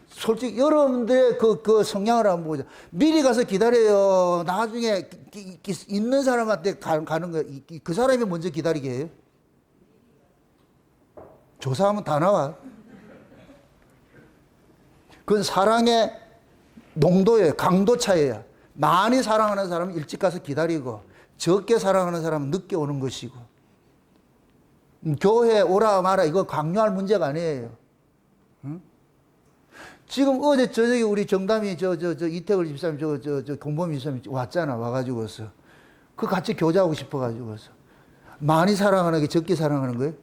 솔직히 여러분들의 그 성향을 한번 보자. 미리 가서 기다려요. 나중에 있는 사람한테 가는 거, 그 사람이 먼저 기다리게 해요? 조사하면 다 나와. 그건 사랑의 농도예요. 강도 차이예요. 많이 사랑하는 사람은 일찍 가서 기다리고 적게 사랑하는 사람은 늦게 오는 것이고. 교회 오라 마라 이거 강요할 문제가 아니에요. 응? 지금 어제 저녁에 우리 정담이 이태걸 집사님 저 공범 집사님 왔잖아. 와가지고서 그 같이 교제하고 싶어가지고서 많이 사랑하는 게 적게 사랑하는 거예요?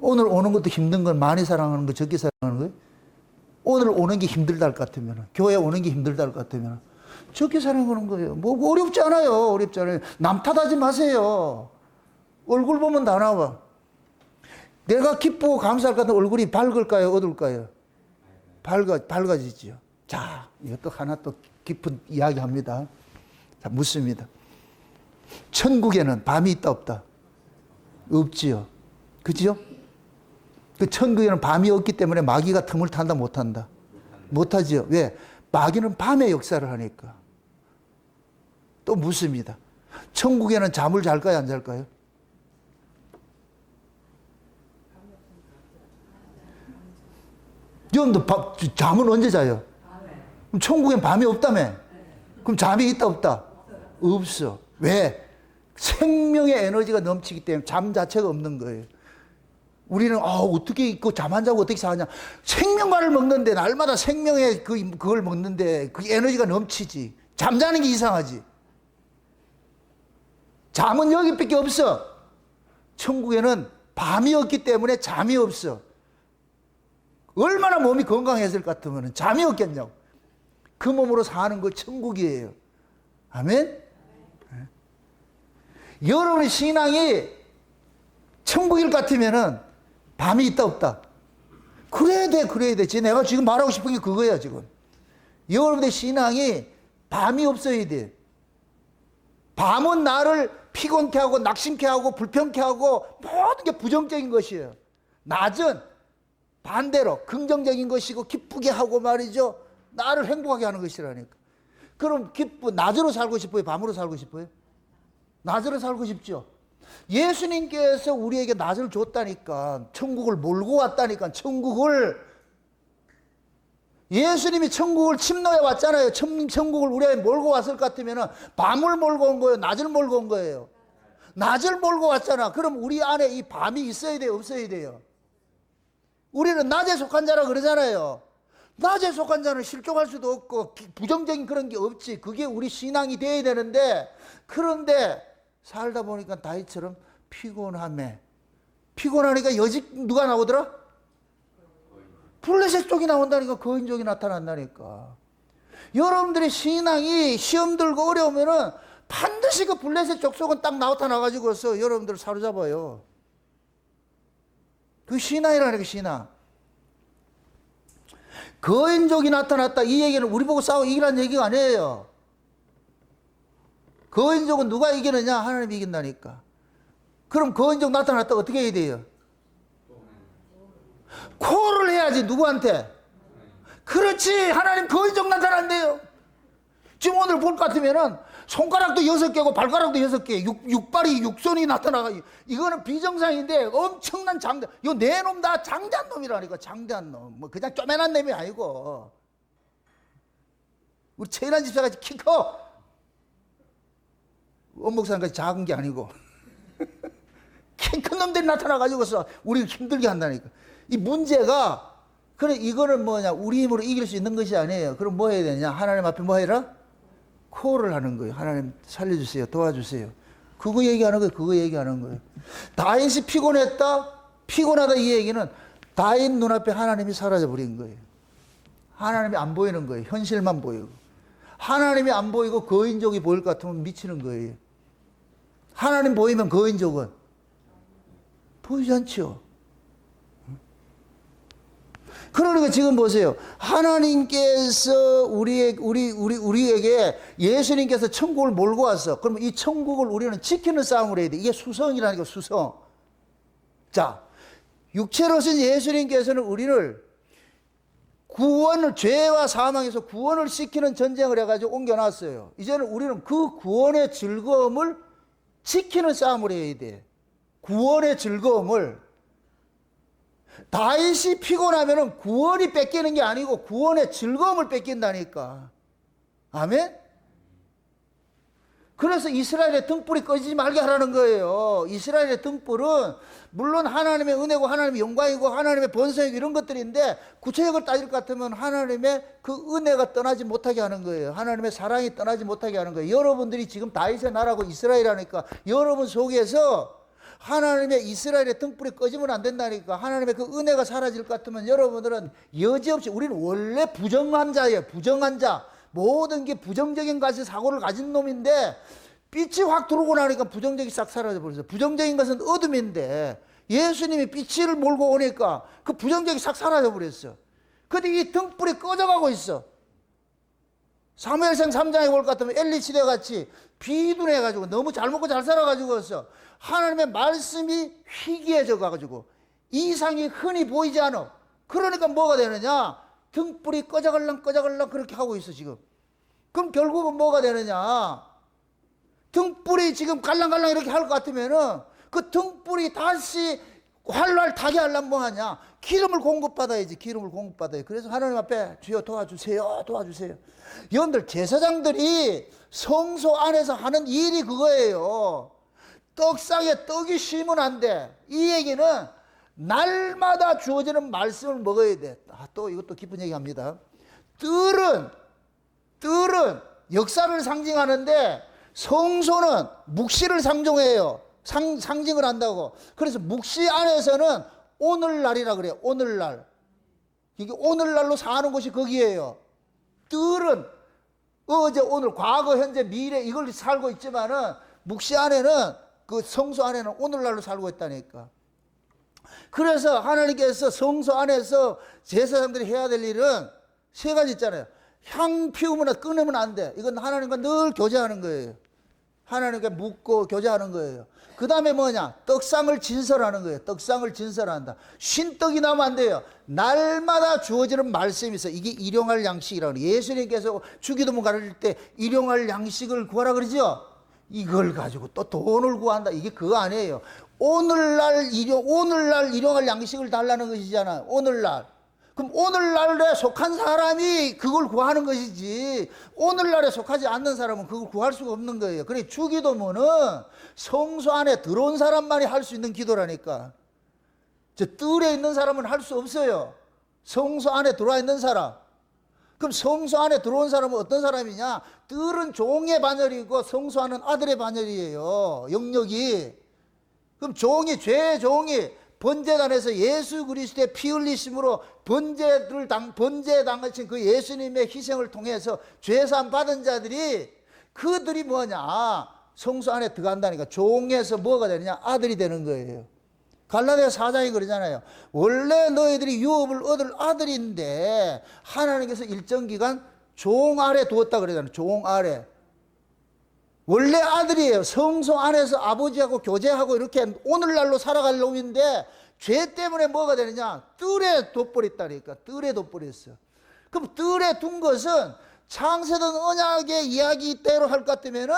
오늘 오는 것도 힘든 건 많이 사랑하는 거 적게 사랑하는 거예요? 오늘 오는 게 힘들다 할 것 같으면, 교회 오는 게 힘들다 할 것 같으면 적게 사랑하는 거예요. 뭐 어렵지 않아요. 어렵지 않아요. 남 탓하지 마세요. 얼굴 보면 다 나와. 내가 기쁘고 감사할 것 같은 얼굴이 밝을까요? 어두울까요? 밝아지죠. 자, 이것도 하나 또 깊은 이야기 합니다. 자, 묻습니다. 천국에는 밤이 있다 없다? 없지요. 그죠? 그 천국에는 밤이 없기 때문에 마귀가 틈을 탄다 못한다? 못하지요. 왜? 마귀는 밤에 역사를 하니까. 또 묻습니다. 천국에는 잠을 잘까요? 안 잘까요? 여러분들 잠은 언제 자요? 그럼 천국엔 밤이 없다며? 그럼 잠이 있다 없다? 없어. 왜? 생명의 에너지가 넘치기 때문에 잠 자체가 없는 거예요. 우리는 어떻게 있고 잠 안 자고 어떻게 사냐? 생명과를 먹는데 날마다 생명의 그걸 먹는데 그 에너지가 넘치지. 잠자는 게 이상하지. 잠은 여기밖에 없어. 천국에는 밤이 없기 때문에 잠이 없어. 얼마나 몸이 건강했을 것 같으면 잠이 없겠냐고. 그 몸으로 사는 거 천국이에요. 아멘? 여러분의 신앙이 천국일 것 같으면은 밤이 있다 없다? 그래야 돼, 그래야 돼. 내가 지금 말하고 싶은 게 그거야, 지금. 여러분의 신앙이 밤이 없어야 돼. 밤은 나를 피곤케 하고 낙심케 하고 불평케 하고 모든 게 부정적인 것이에요. 낮은 반대로 긍정적인 것이고 기쁘게 하고 말이죠. 나를 행복하게 하는 것이라니까. 그럼 낮으로 살고 싶어요? 밤으로 살고 싶어요? 낮으로 살고 싶죠. 예수님께서 우리에게 낮을 줬다니까. 천국을 몰고 왔다니까. 예수님이 천국을 침노해 왔잖아요. 천국을 우리에게 몰고 왔을 것 같으면 밤을 몰고 온 거예요? 낮을 몰고 온 거예요? 낮을 몰고 왔잖아. 그럼 우리 안에 이 밤이 있어야 돼요? 없어야 돼요? 우리는 낮에 속한 자라 그러잖아요. 낮에 속한 자는 실족할 수도 없고 부정적인 그런 게 없지. 그게 우리 신앙이 돼야 되는데, 그런데 살다 보니까 다윗처럼 피곤하니까 여직 누가 나오더라? 블레셋 쪽이 나온다니까. 거인족이 나타난다니까. 여러분들의 신앙이 시험 들고 어려우면은 반드시 그 블레셋 족속은 딱 나타나가지고서 여러분들을 사로잡아요. 그 신앙이라는 게 신앙. 거인족이 나타났다. 이 얘기는 우리 보고 싸워 이기라는 얘기가 아니에요. 거인족은 누가 이기느냐? 하나님이 이긴다니까. 그럼 거인족 나타났다 어떻게 해야 돼요? 콜을 해야지. 누구한테? 그렇지. 하나님 거인족 나타난대요. 지금 오늘 볼 것 같으면은 손가락도 6개고 발가락도 6개, 육발이 육손이 나타나가. 이거는 비정상인데 엄청난 장대. 이거 내 놈 다 장대한 놈이라니까. 장대한 놈. 뭐 그냥 쪼매난 놈이 아니고. 우리 최인한 집사같이 키 커. 원목사님까지 작은 게 아니고. 키 큰 놈들이 나타나가지고서 우리를 힘들게 한다니까. 이 문제가, 그래, 이거는 뭐냐, 우리 힘으로 이길 수 있는 것이 아니에요. 그럼 뭐 해야 되냐? 하나님 앞에 뭐 해라? 콜을 하는 거예요. 하나님 살려주세요. 도와주세요. 그거 얘기하는 거예요. 그거 얘기하는 거예요. 다윗이 피곤했다? 피곤하다 이 얘기는 다윗 눈앞에 하나님이 사라져버린 거예요. 하나님이 안 보이는 거예요. 현실만 보이고. 하나님이 안 보이고 거인족이 보일 것 같으면 미치는 거예요. 하나님 보이면 거인족은 보이지 않죠. 그러니까 지금 보세요. 하나님께서 우리에게 예수님께서 천국을 몰고 왔어. 그러면 이 천국을 우리는 지키는 싸움을 해야 돼. 이게 수성이라는 게 수성. 자, 육체로 신 예수님께서는 우리를 구원을, 죄와 사망에서 구원을 시키는 전쟁을 해가지고 옮겨놨어요. 이제는 우리는 그 구원의 즐거움을 지키는 싸움을 해야 돼. 구원의 즐거움을. 다윗이 피곤하면 구원이 뺏기는 게 아니고 구원의 즐거움을 뺏긴다니까. 아멘? 그래서 이스라엘의 등불이 꺼지지 말게 하라는 거예요. 이스라엘의 등불은 물론 하나님의 은혜고 하나님의 영광이고 하나님의 번성이고 이런 것들인데 구체적으로 따질 것 같으면 하나님의 그 은혜가 떠나지 못하게 하는 거예요. 하나님의 사랑이 떠나지 못하게 하는 거예요. 여러분들이 지금 다윗의 나라고 이스라엘이라니까 여러분 속에서 하나님의 이스라엘의 등불이 꺼지면 안 된다니까. 하나님의 그 은혜가 사라질 것 같으면 여러분들은 여지없이, 우리는 원래 부정한 자예요. 부정한 자. 모든 게 부정적인 가시 사고를 가진 놈인데 빛이 확 들어오고 나니까 부정적이 싹 사라져버렸어요. 부정적인 것은 어둠인데 예수님이 빛을 몰고 오니까 그 부정적이 싹 사라져버렸어. 근데 이 등불이 꺼져가고 있어. 사무엘상 3장에 볼 것 같으면 엘리 시대같이 비둔해가지고 너무 잘 먹고 잘 살아가지고서 하나님의 말씀이 희귀해져 가지고 이상이 흔히 보이지 않아. 그러니까 뭐가 되느냐? 등불이 꺼져갈랑 그렇게 하고 있어 지금. 그럼 결국은 뭐가 되느냐? 등불이 지금 갈랑갈랑 이렇게 할 것 같으면은 그 등불이 다시 활활 타게 하려면 뭐 하냐? 기름을 공급받아야지. 기름을 공급받아야. 그래서 하나님 앞에 주여 도와주세요. 도와주세요. 여러분들 제사장들이 성소 안에서 하는 일이 그거예요. 떡상에 떡이 심으면 안 돼. 이 얘기는 날마다 주어지는 말씀을 먹어야 돼. 또 이것도 깊은 얘기 합니다. 뜰은 역사를 상징하는데 성소는 묵시를 상징해요. 상징을 한다고. 그래서 묵시 안에서는 오늘날이라 그래요. 오늘날. 이게 오늘날로 사는 곳이 거기에요. 뜰은 어제, 오늘, 과거, 현재, 미래 이걸 살고 있지만은 묵시 안에는, 그 성소 안에는 오늘날로 살고 있다니까. 그래서 하나님께서 성소 안에서 제사장들이 해야 될 일은 세 가지 있잖아요. 향 피우거나 끊으면 안 돼. 이건 하나님과 늘 교제하는 거예요. 하나님께 묻고 교제하는 거예요. 그 다음에 뭐냐? 떡상을 진설하는 거예요. 떡상을 진설한다. 쉰떡이 나면 안 돼요. 날마다 주어지는 말씀이 있어. 이게 일용할 양식이라고 그래요. 예수님께서 주기도문 가르칠 때 일용할 양식을 구하라 그러죠. 이걸 가지고 또 돈을 구한다. 이게 그거 아니에요. 오늘날 일용할 양식을 달라는 것이잖아요. 오늘날. 그럼 오늘날에 속한 사람이 그걸 구하는 것이지 오늘날에 속하지 않는 사람은 그걸 구할 수가 없는 거예요. 그래 주기도문은 성소 안에 들어온 사람만이 할 수 있는 기도라니까. 저 뜰에 있는 사람은 할 수 없어요. 성소 안에 들어와 있는 사람. 그럼 성소 안에 들어온 사람은 어떤 사람이냐? 뜰은 종의 반열이고 성소 안은 아들의 반열이에요. 영역이. 그럼 죄의 종이 번제단에서 예수 그리스도의 피 흘리심으로 번제 당하신 그 예수님의 희생을 통해서 죄사함 받은 자들이, 그들이 뭐냐? 성소 안에 들어간다니까. 종에서 뭐가 되느냐? 아들이 되는 거예요. 갈라디아 4장이 그러잖아요. 원래 너희들이 유업을 얻을 아들인데 하나님께서 일정 기간 종 아래 두었다 그러잖아요. 종 아래. 원래 아들이에요. 성소 안에서 아버지하고 교제하고 이렇게 오늘날로 살아갈 놈인데 죄 때문에 뭐가 되느냐? 뜰에 둬버렸다니까. 뜰에 둬버렸어. 그럼 뜰에 둔 것은 창세된 언약의 이야기대로 할 것 같으면은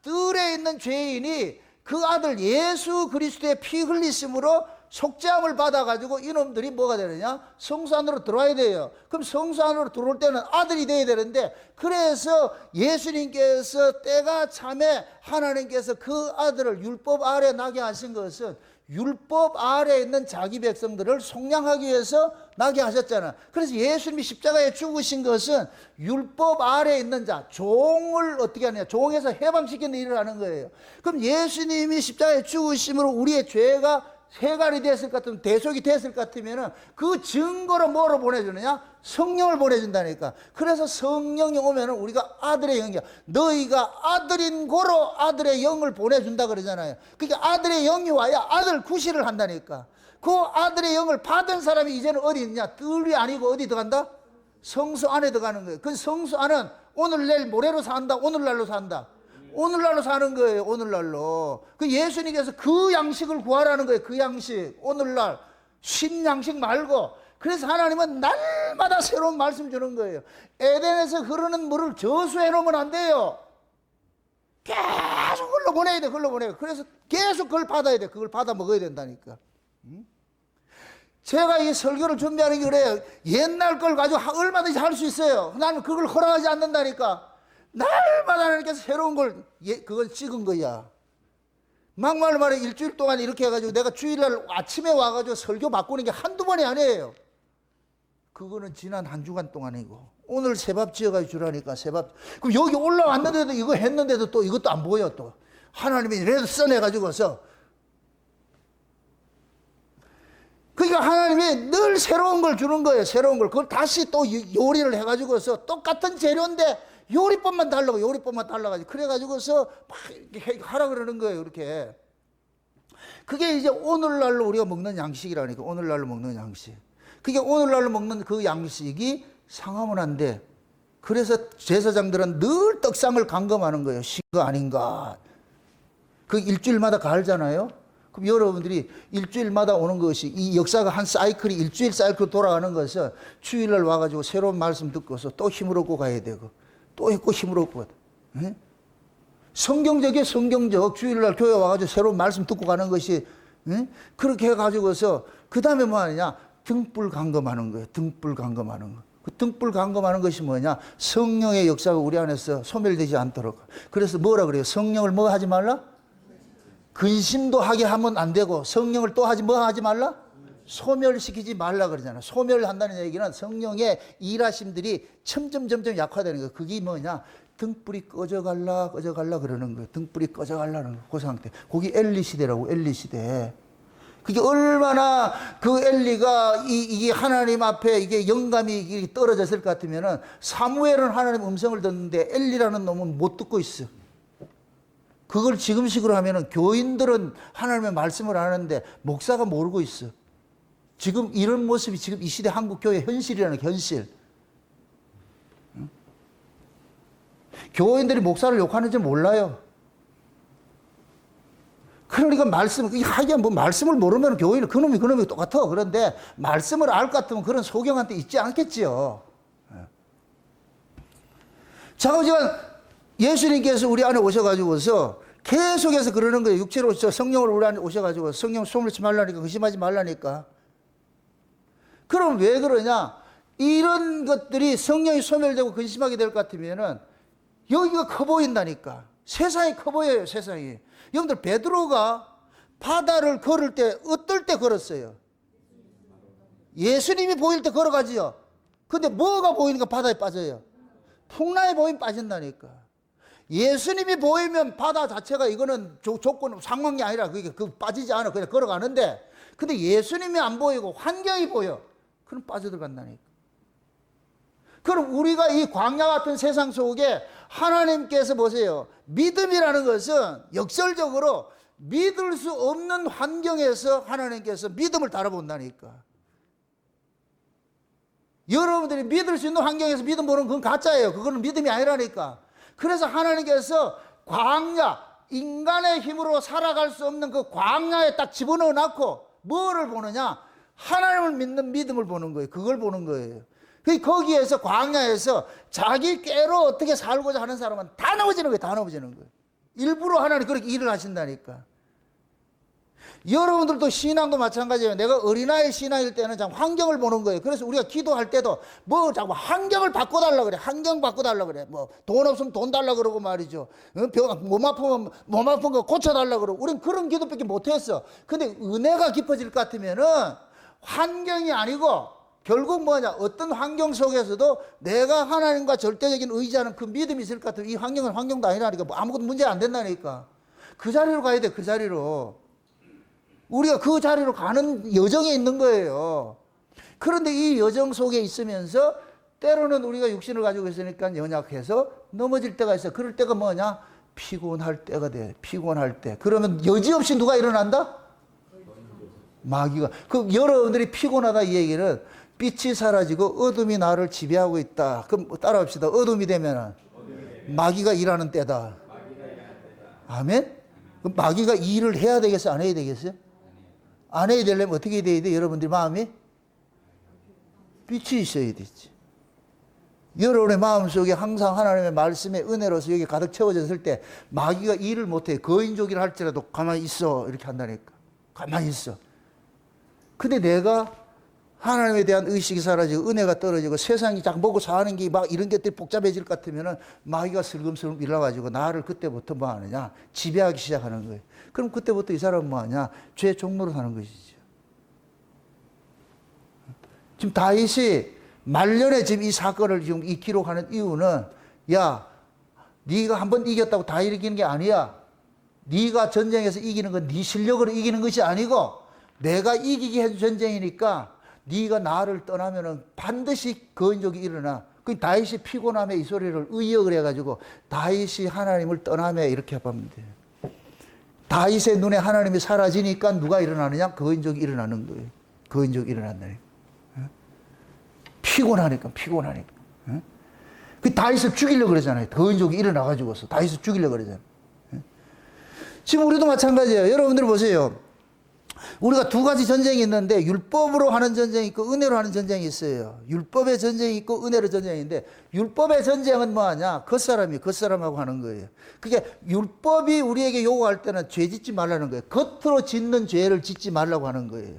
뜰에 있는 죄인이 그 아들 예수 그리스도의 피 흘리심으로 속죄함을 받아가지고 이놈들이 뭐가 되느냐? 성소 안으로 들어와야 돼요. 그럼 성소 안으로 들어올 때는 아들이 돼야 되는데, 그래서 예수님께서 때가 참에 하나님께서 그 아들을 율법 아래 나게 하신 것은 율법 아래에 있는 자기 백성들을 속량하기 위해서 나게 하셨잖아. 그래서 예수님이 십자가에 죽으신 것은 율법 아래에 있는 자, 종을 어떻게 하느냐? 종에서 해방시키는 일을 하는 거예요. 그럼 예수님이 십자가에 죽으심으로 우리의 죄가 해갈이 됐을 것 같으면, 대속이 됐을 것 같으면 그 증거로 뭐로 보내주느냐? 성령을 보내준다니까. 그래서 성령이 오면 우리가 아들의 영이야. 너희가 아들인 고로 아들의 영을 보내준다 그러잖아요. 그러니까 아들의 영이 와야 아들 구실을 한다니까. 그 아들의 영을 받은 사람이 이제는 어디 있냐? 뜰이 아니고 어디 들어간다? 성소 안에 들어가는 거예요. 그 성소 안은 오늘 내일 모레로 산다, 오늘날로 산다. 오늘날로 사는 거예요. 오늘날로. 그 예수님께서 그 양식을 구하라는 거예요. 그 양식. 오늘날 신양식 말고. 그래서 하나님은 날마다 새로운 말씀 주는 거예요. 에덴에서 흐르는 물을 저수해 놓으면 안 돼요. 계속 흘러보내야 돼. 흘러보내야 돼. 그래서 계속 그걸 받아야 돼. 그걸 받아 먹어야 된다니까. 제가 이 설교를 준비하는 게 그래요. 옛날 걸 가지고 얼마든지 할 수 있어요. 나는 그걸 허락하지 않는다니까. 날마다 하나님께서 새로운 걸, 그건 찍은 거야. 막말로 말해 일주일 동안 이렇게 해가지고 내가 주일날 아침에 와가지고 설교 바꾸는 게 한두 번이 아니에요. 그거는 지난 한 주간 동안이고, 오늘 새밥 지어가지고 주라니까 새밥. 그럼 여기 올라왔는데도 이거 했는데도 또 이것도 안 보여 또. 하나님이 이래도 써내가지고서. 그러니까 하나님이 늘 새로운 걸 주는 거예요. 새로운 걸. 그걸 다시 또 요리를 해가지고서 똑같은 재료인데 요리법만 달라고, 요리법만 달라가지고 그래가지고서 막 이렇게 하라 그러는 거예요. 이렇게. 그게 이제 오늘날로 우리가 먹는 양식이라니까. 오늘날로 먹는 양식. 그게 오늘날로 먹는 그 양식이 상하면 안 돼. 그래서 제사장들은 늘 떡상을 감금하는 거예요. 신거 아닌가. 그 일주일마다 갈잖아요. 그럼 여러분들이 일주일마다 오는 것이, 이 역사가 한 사이클이 일주일 사이클 돌아가는 것은 주일날 와가지고 새로운 말씀 듣고서 또 힘을 얻고 가야 되고, 또 있고 힘을 얻고. 예? 성경적이에요. 성경적. 주일날 교회 와가지고 새로운 말씀 듣고 가는 것이. 예? 그렇게 해가지고서 그 다음에 뭐 하느냐? 등불 감금하는 거예요. 등불 감금하는 거. 그 등불 감금하는 것이 뭐냐? 성령의 역사가 우리 안에서 소멸되지 않도록. 그래서 뭐라 그래요? 성령을 뭐 하지 말라? 근심도 하게 하면 안 되고, 성령을 또 하지 뭐 하지 말라? 소멸시키지 말라 그러잖아. 소멸한다는 얘기는 성령의 일하심들이 점점 약화되는 거예요. 그게 뭐냐? 등불이 꺼져갈라 그러는 거예요. 등불이 꺼져갈라는 거예요. 그 상태. 거기 엘리 시대라고, 엘리 시대. 그게 얼마나 그 엘리가 이게 하나님 앞에 이게 영감이 떨어졌을 것 같으면은, 사무엘은 하나님 음성을 듣는데 엘리라는 놈은 못 듣고 있어. 그걸 지금식으로 하면은 교인들은 하나님의 말씀을 하는데 목사가 모르고 있어. 지금 이런 모습이 지금 이 시대 한국 교회 현실이라는 게 현실. 응? 교인들이 목사를 욕하는지 몰라요. 그러니까 하긴 뭐 말씀을 모르면 교인은 그놈이 똑같아. 그런데 말씀을 알 것 같으면 그런 소경한테 있지 않겠지요. 자꾸지만 예수님께서 우리 안에 오셔가지고서 계속해서 그러는 거예요. 육체로 성령을 우리 안에 오셔가지고 성령 소멸치 말라니까, 의심하지 말라니까. 그럼 왜 그러냐? 이런 것들이 성령이 소멸되고 근심하게 될 것 같으면은 여기가 커 보인다니까. 세상이 커 보여요, 세상이. 여러분들, 베드로가 바다를 걸을 때 어떨 때 걸었어요? 예수님이 보일 때 걸어가지요. 근데 뭐가 보이니까 바다에 빠져요? 풍랑이 보이면 빠진다니까. 예수님이 보이면 바다 자체가 이거는 조건, 상황이 아니라 그게 빠지지 않아. 그냥 걸어가는데, 근데 예수님이 안 보이고 환경이 보여. 그럼 빠져들어간다니까. 그럼 우리가 이 광야 같은 세상 속에 하나님께서 보세요. 믿음이라는 것은 역설적으로 믿을 수 없는 환경에서 하나님께서 믿음을 달아본다니까. 여러분들이 믿을 수 있는 환경에서 믿음 보는 건 가짜예요. 그거는 믿음이 아니라니까. 그래서 하나님께서 광야, 인간의 힘으로 살아갈 수 없는 그 광야에 딱 집어넣어 놨고 뭐를 보느냐? 하나님을 믿는 믿음을 보는 거예요. 그걸 보는 거예요. 거기에서 광야에서 자기 꾀로 어떻게 살고자 하는 사람은 다 넘어지는 거예요. 다 넘어지는 거예요. 일부러 하나님 그렇게 일을 하신다니까. 여러분들도 신앙도 마찬가지예요. 내가 어린아이 신앙일 때는 참 환경을 보는 거예요. 그래서 우리가 기도할 때도 뭐 자꾸 환경을 바꿔달라 그래. 환경 바꿔달라 그래. 뭐 돈 없으면 돈 달라 그러고 말이죠. 몸 아프면 몸 아픈 거 고쳐달라 그러고. 우린 그런 기도밖에 못했어. 근데 은혜가 깊어질 것 같으면은 환경이 아니고 결국 뭐냐, 어떤 환경 속에서도 내가 하나님과 절대적인 의지하는 그 믿음이 있을 것 같으면 이 환경은 환경도 아니라니까. 뭐 아무것도 문제 안 된다니까. 그 자리로 가야 돼. 그 자리로. 우리가 그 자리로 가는 여정에 있는 거예요. 그런데 이 여정 속에 있으면서 때로는 우리가 육신을 가지고 있으니까 연약해서 넘어질 때가 있어. 그럴 때가 뭐냐? 피곤할 때가 돼. 피곤할 때. 그러면 여지없이 누가 일어난다? 마귀가. 그 여러분들이 피곤하다 이 얘기는 빛이 사라지고 어둠이 나를 지배하고 있다. 그럼 따라합시다. 어둠이 되면 마귀가 일하는 때다. 아멘? 그럼 마귀가 일을 해야 되겠어요? 안 해야 되겠어요? 안 해야 되려면 어떻게 돼야 돼? 여러분들 마음이? 빛이 있어야 되지. 여러분의 마음속에 항상 하나님의 말씀의 은혜로서 여기 가득 채워졌을 때 마귀가 일을 못해. 거인족이라 할지라도 가만히 있어. 이렇게 한다니까. 가만히 있어. 근데 내가 하나님에 대한 의식이 사라지고 은혜가 떨어지고 세상이 딱 먹고 사는 게 막 이런 것들이 복잡해질 것 같으면은 마귀가 슬금슬금 일어나가지고 나를 그때부터 뭐 하느냐? 지배하기 시작하는 거예요. 그럼 그때부터 이 사람은 뭐 하냐? 죄 종로로 사는 것이죠. 지금 다윗이 말년에 지금 이 사건을 지금 이 기록하는 이유는 야, 네가 한번 이겼다고 다 이기는 게 아니야. 네가 전쟁에서 이기는 건 네 실력으로 이기는 것이 아니고 내가 이기게 해준 전쟁이니까 네가 나를 떠나면은 반드시 거인족이 일어나. 그 다윗이 피곤함에 이 소리를 의역을 해가지고 다윗이 하나님을 떠나며 이렇게 하면 돼요. 다윗의 눈에 하나님이 사라지니까 누가 일어나느냐? 거인족이 일어나는 거예요. 거인족이 일어난다니까. 피곤하니까. 그 다윗을 죽이려고 그러잖아요. 거인족이 일어나가지고서 다윗을 죽이려고 그러잖아요. 지금 우리도 마찬가지예요. 여러분들 보세요. 우리가 두 가지 전쟁이 있는데 율법으로 하는 전쟁이 있고 은혜로 하는 전쟁이 있어요. 율법의 전쟁이 있고 은혜의 전쟁인데 율법의 전쟁은 뭐하냐? 겉사람하고 하는 거예요. 그게 율법이 우리에게 요구할 때는 죄 짓지 말라는 거예요. 겉으로 짓는 죄를 짓지 말라고 하는 거예요.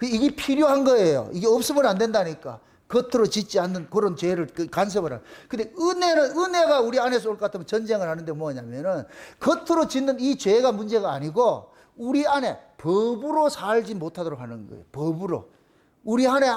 이게 필요한 거예요. 이게 없으면 안 된다니까. 겉으로 짓지 않는 그런 죄를 간섭을 하는. 근데 은혜가 우리 안에서 올 것 같으면 전쟁을 하는데 뭐냐면은 겉으로 짓는 이 죄가 문제가 아니고 우리 안에 법으로 살지 못하도록 하는 거예요. 법으로. 우리 안에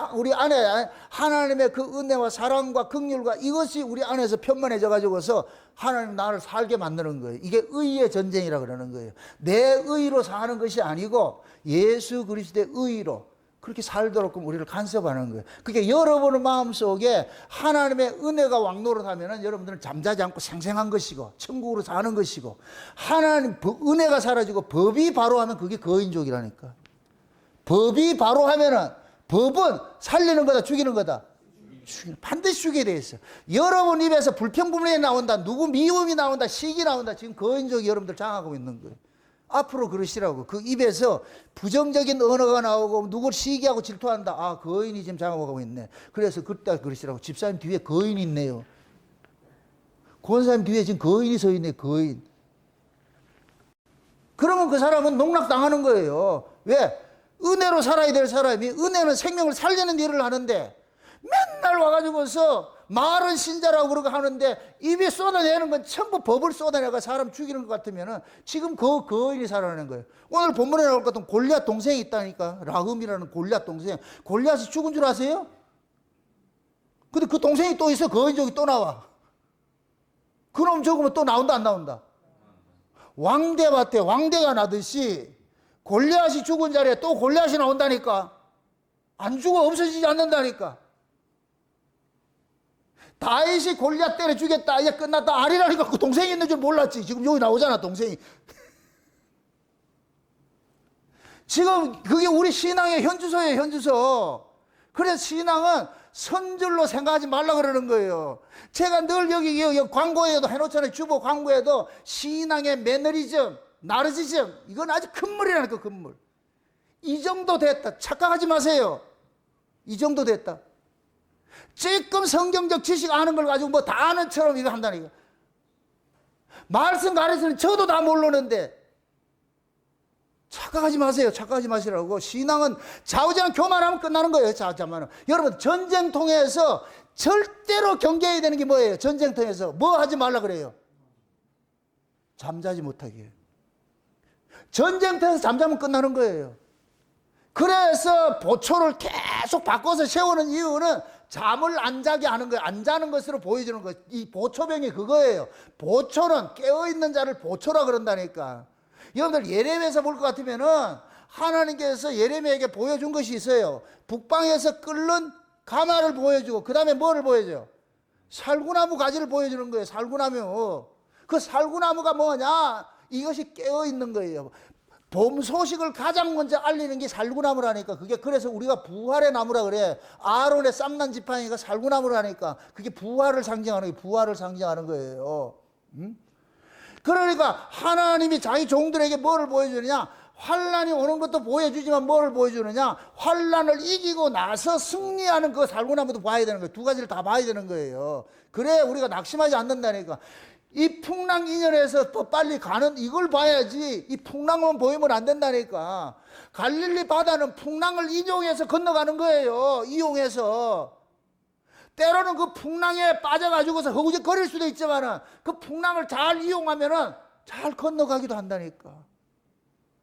하나님의 그 은혜와 사랑과 긍휼과 이것이 우리 안에서 편만해져 가지고서 하나님 나를 살게 만드는 거예요. 이게 의의 전쟁이라 그러는 거예요. 내 의로 사는 것이 아니고 예수 그리스도의 의로 그렇게 살도록 우리를 간섭하는 거예요. 그게 여러분의 마음속에 하나님의 은혜가 왕노릇하면은 여러분들은 잠자지 않고 생생한 것이고 천국으로 사는 것이고 하나님 은혜가 사라지고 법이 바로 하면 그게 거인족이라니까. 법이 바로 하면은 법은 살리는 거다 죽이는 거다. 반드시 죽게 돼 있어. 여러분 입에서 불평불만이 나온다. 누구 미움이 나온다. 시기 나온다. 지금 거인족이 여러분들 장하고 있는 거예요. 앞으로 그러시라고. 그 입에서 부정적인 언어가 나오고 누굴 시기하고 질투한다. 아, 거인이 지금 장악하고 있네. 그래서 그때 그러시라고. 집사님 뒤에 거인이 있네요. 권사님 뒤에 지금 거인이 서 있네. 거인. 그러면 그 사람은 농락당하는 거예요. 왜? 은혜로 살아야 될 사람이 은혜는 생명을 살리는 일을 하는데 맨날 와가지고서 말은 신자라고 그러고 하는데 입에 쏟아내는 건 전부 법을 쏟아내가 사람 죽이는 것 같으면은 지금 그 거인이 살아나는 거예요. 오늘 본문에 나올 것 같은 골리앗 동생이 있다니까. 라흠이라는 골리앗 동생. 골리앗이 죽은 줄 아세요? 근데 그 동생이 또 있어. 거인족이 또 나와. 그놈 죽으면 또 나온다 안 나온다? 왕대밭에 왕대가 나듯이 골리앗이 죽은 자리에 또 골리앗이 나온다니까. 안 죽어 없어지지 않는다니까. 다윗이 골리앗 때려 죽였다. 이제 끝났다. 아니라니까 그 동생이 있는 줄 몰랐지. 지금 여기 나오잖아 동생이. 지금 그게 우리 신앙의 현주소예요, 현주소. 그래서 신앙은 선줄로 생각하지 말라 그러는 거예요. 제가 늘 여기 광고에도 해놓잖아요. 주보 광고에도 신앙의 매너리즘, 나르시즘, 이건 아주 금물이라니까, 금물. 이 정도 됐다. 착각하지 마세요. 이 정도 됐다. 조금 성경적 지식 아는 걸 가지고 뭐 다 아는 처럼 이거 한다니까. 말씀 가르치는 저도 다 모르는데 착각하지 마세요. 착각하지 마시라고. 신앙은 좌우지간 교만하면 끝나는 거예요. 좌우지간. 여러분, 전쟁통에서 절대로 경계해야 되는 게 뭐예요? 전쟁통에서 뭐 하지 말라 그래요? 잠자지 못하게. 전쟁터에서 잠자면 끝나는 거예요. 그래서 보초를 계속 바꿔서 세우는 이유는 잠을 안 자게 하는 거예요. 안 자는 것으로 보여주는 거예요. 이 보초병이 그거예요. 보초는 깨어있는 자를 보초라 그런다니까. 여러분들 예레미야에서 볼 것 같으면은 하나님께서 예레미야에게 보여준 것이 있어요. 북방에서 끓는 가마를 보여주고 그 다음에 뭐를 보여줘요? 살구나무 가지를 보여주는 거예요. 살구나무. 그 살구나무가 뭐냐? 이것이 깨어있는 거예요. 봄 소식을 가장 먼저 알리는 게 살구나무라니까. 그게 그래서 우리가 부활의 나무라 그래. 아론의 쌈난 지팡이가 살구나무라니까. 그게 부활을 상징하는 거예요. 부활을 상징하는 거예요. 그러니까 하나님이 자기 종들에게 뭐를 보여주느냐? 환란이 오는 것도 보여주지만 뭐를 보여주느냐? 환란을 이기고 나서 승리하는 그 살구나무도 봐야 되는 거예요. 두 가지를 다 봐야 되는 거예요. 그래 우리가 낙심하지 않는다니까. 이 풍랑 인연에서 더 빨리 가는 이걸 봐야지 이 풍랑만 보이면 안 된다니까. 갈릴리 바다는 풍랑을 이용해서 건너가는 거예요. 이용해서. 때로는 그 풍랑에 빠져가지고서 허우적거릴 수도 있지만은 그 풍랑을 잘 이용하면은 잘 건너가기도 한다니까.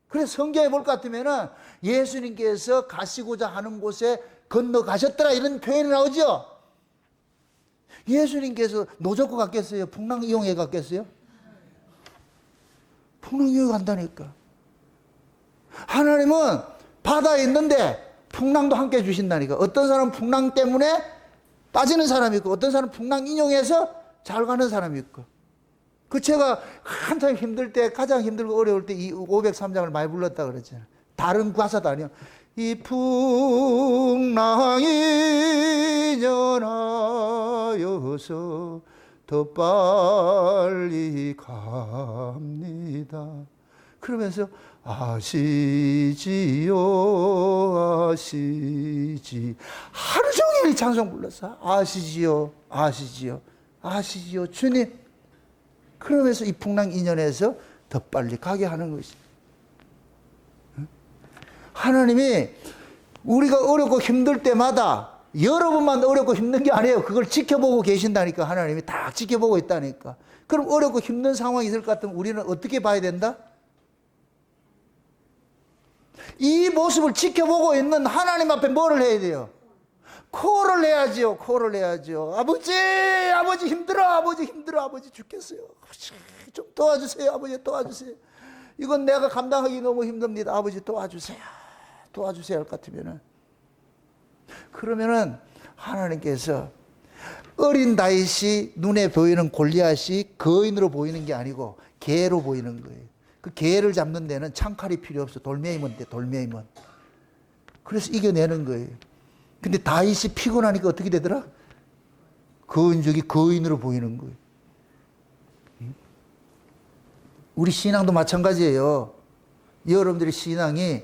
그래서 성경에 볼 것 같으면은 예수님께서 가시고자 하는 곳에 건너가셨더라 이런 표현이 나오죠. 예수님께서 노젓고 갔겠어요? 풍랑 이용해 갔겠어요? 풍랑 이용해 간다니까. 하나님은 바다에 있는데 풍랑도 함께 주신다니까. 어떤 사람은 풍랑 때문에 빠지는 사람이 있고 어떤 사람은 풍랑 인용해서 잘 가는 사람이 있고. 그 제가 한참 힘들 때 가장 힘들고 어려울 때 이 503장을 많이 불렀다 그랬잖아요. 다른 가사도 아니요. 이 풍랑이 연하여서 더 빨리 갑니다. 그러면서 아시지요 아시지 하루 종일 찬송 불렀어. 아시지요 아시지요 아시지요 주님. 그러면서 이 풍랑 인연에서 더 빨리 가게 하는 것이. 하나님이 우리가 어렵고 힘들 때마다 여러분만 어렵고 힘든 게 아니에요. 그걸 지켜보고 계신다니까. 하나님이 다 지켜보고 있다니까. 그럼 어렵고 힘든 상황이 있을 것 같으면 우리는 어떻게 봐야 된다? 이 모습을 지켜보고 있는 하나님 앞에 뭐를 해야 돼요? 코를 내야지요. 코를 내야지요. 아버지, 아버지 힘들어. 아버지 힘들어. 아버지 죽겠어요. 아버지 좀 도와주세요. 아버지 도와주세요. 이건 내가 감당하기 너무 힘듭니다. 아버지 도와주세요. 도와주세요 할 것 같으면은. 그러면은 하나님께서 어린 다윗이 눈에 보이는 골리앗이 거인으로 보이는 게 아니고 개로 보이는 거예요. 그 개를 잡는 데는 창칼이 필요 없어. 돌멩이면 돼, 돌멩이면. 그래서 이겨내는 거예요. 근데 다윗이 피곤하니까 어떻게 되더라? 거인족이 거인으로 보이는 거예요. 우리 신앙도 마찬가지예요. 여러분들의 신앙이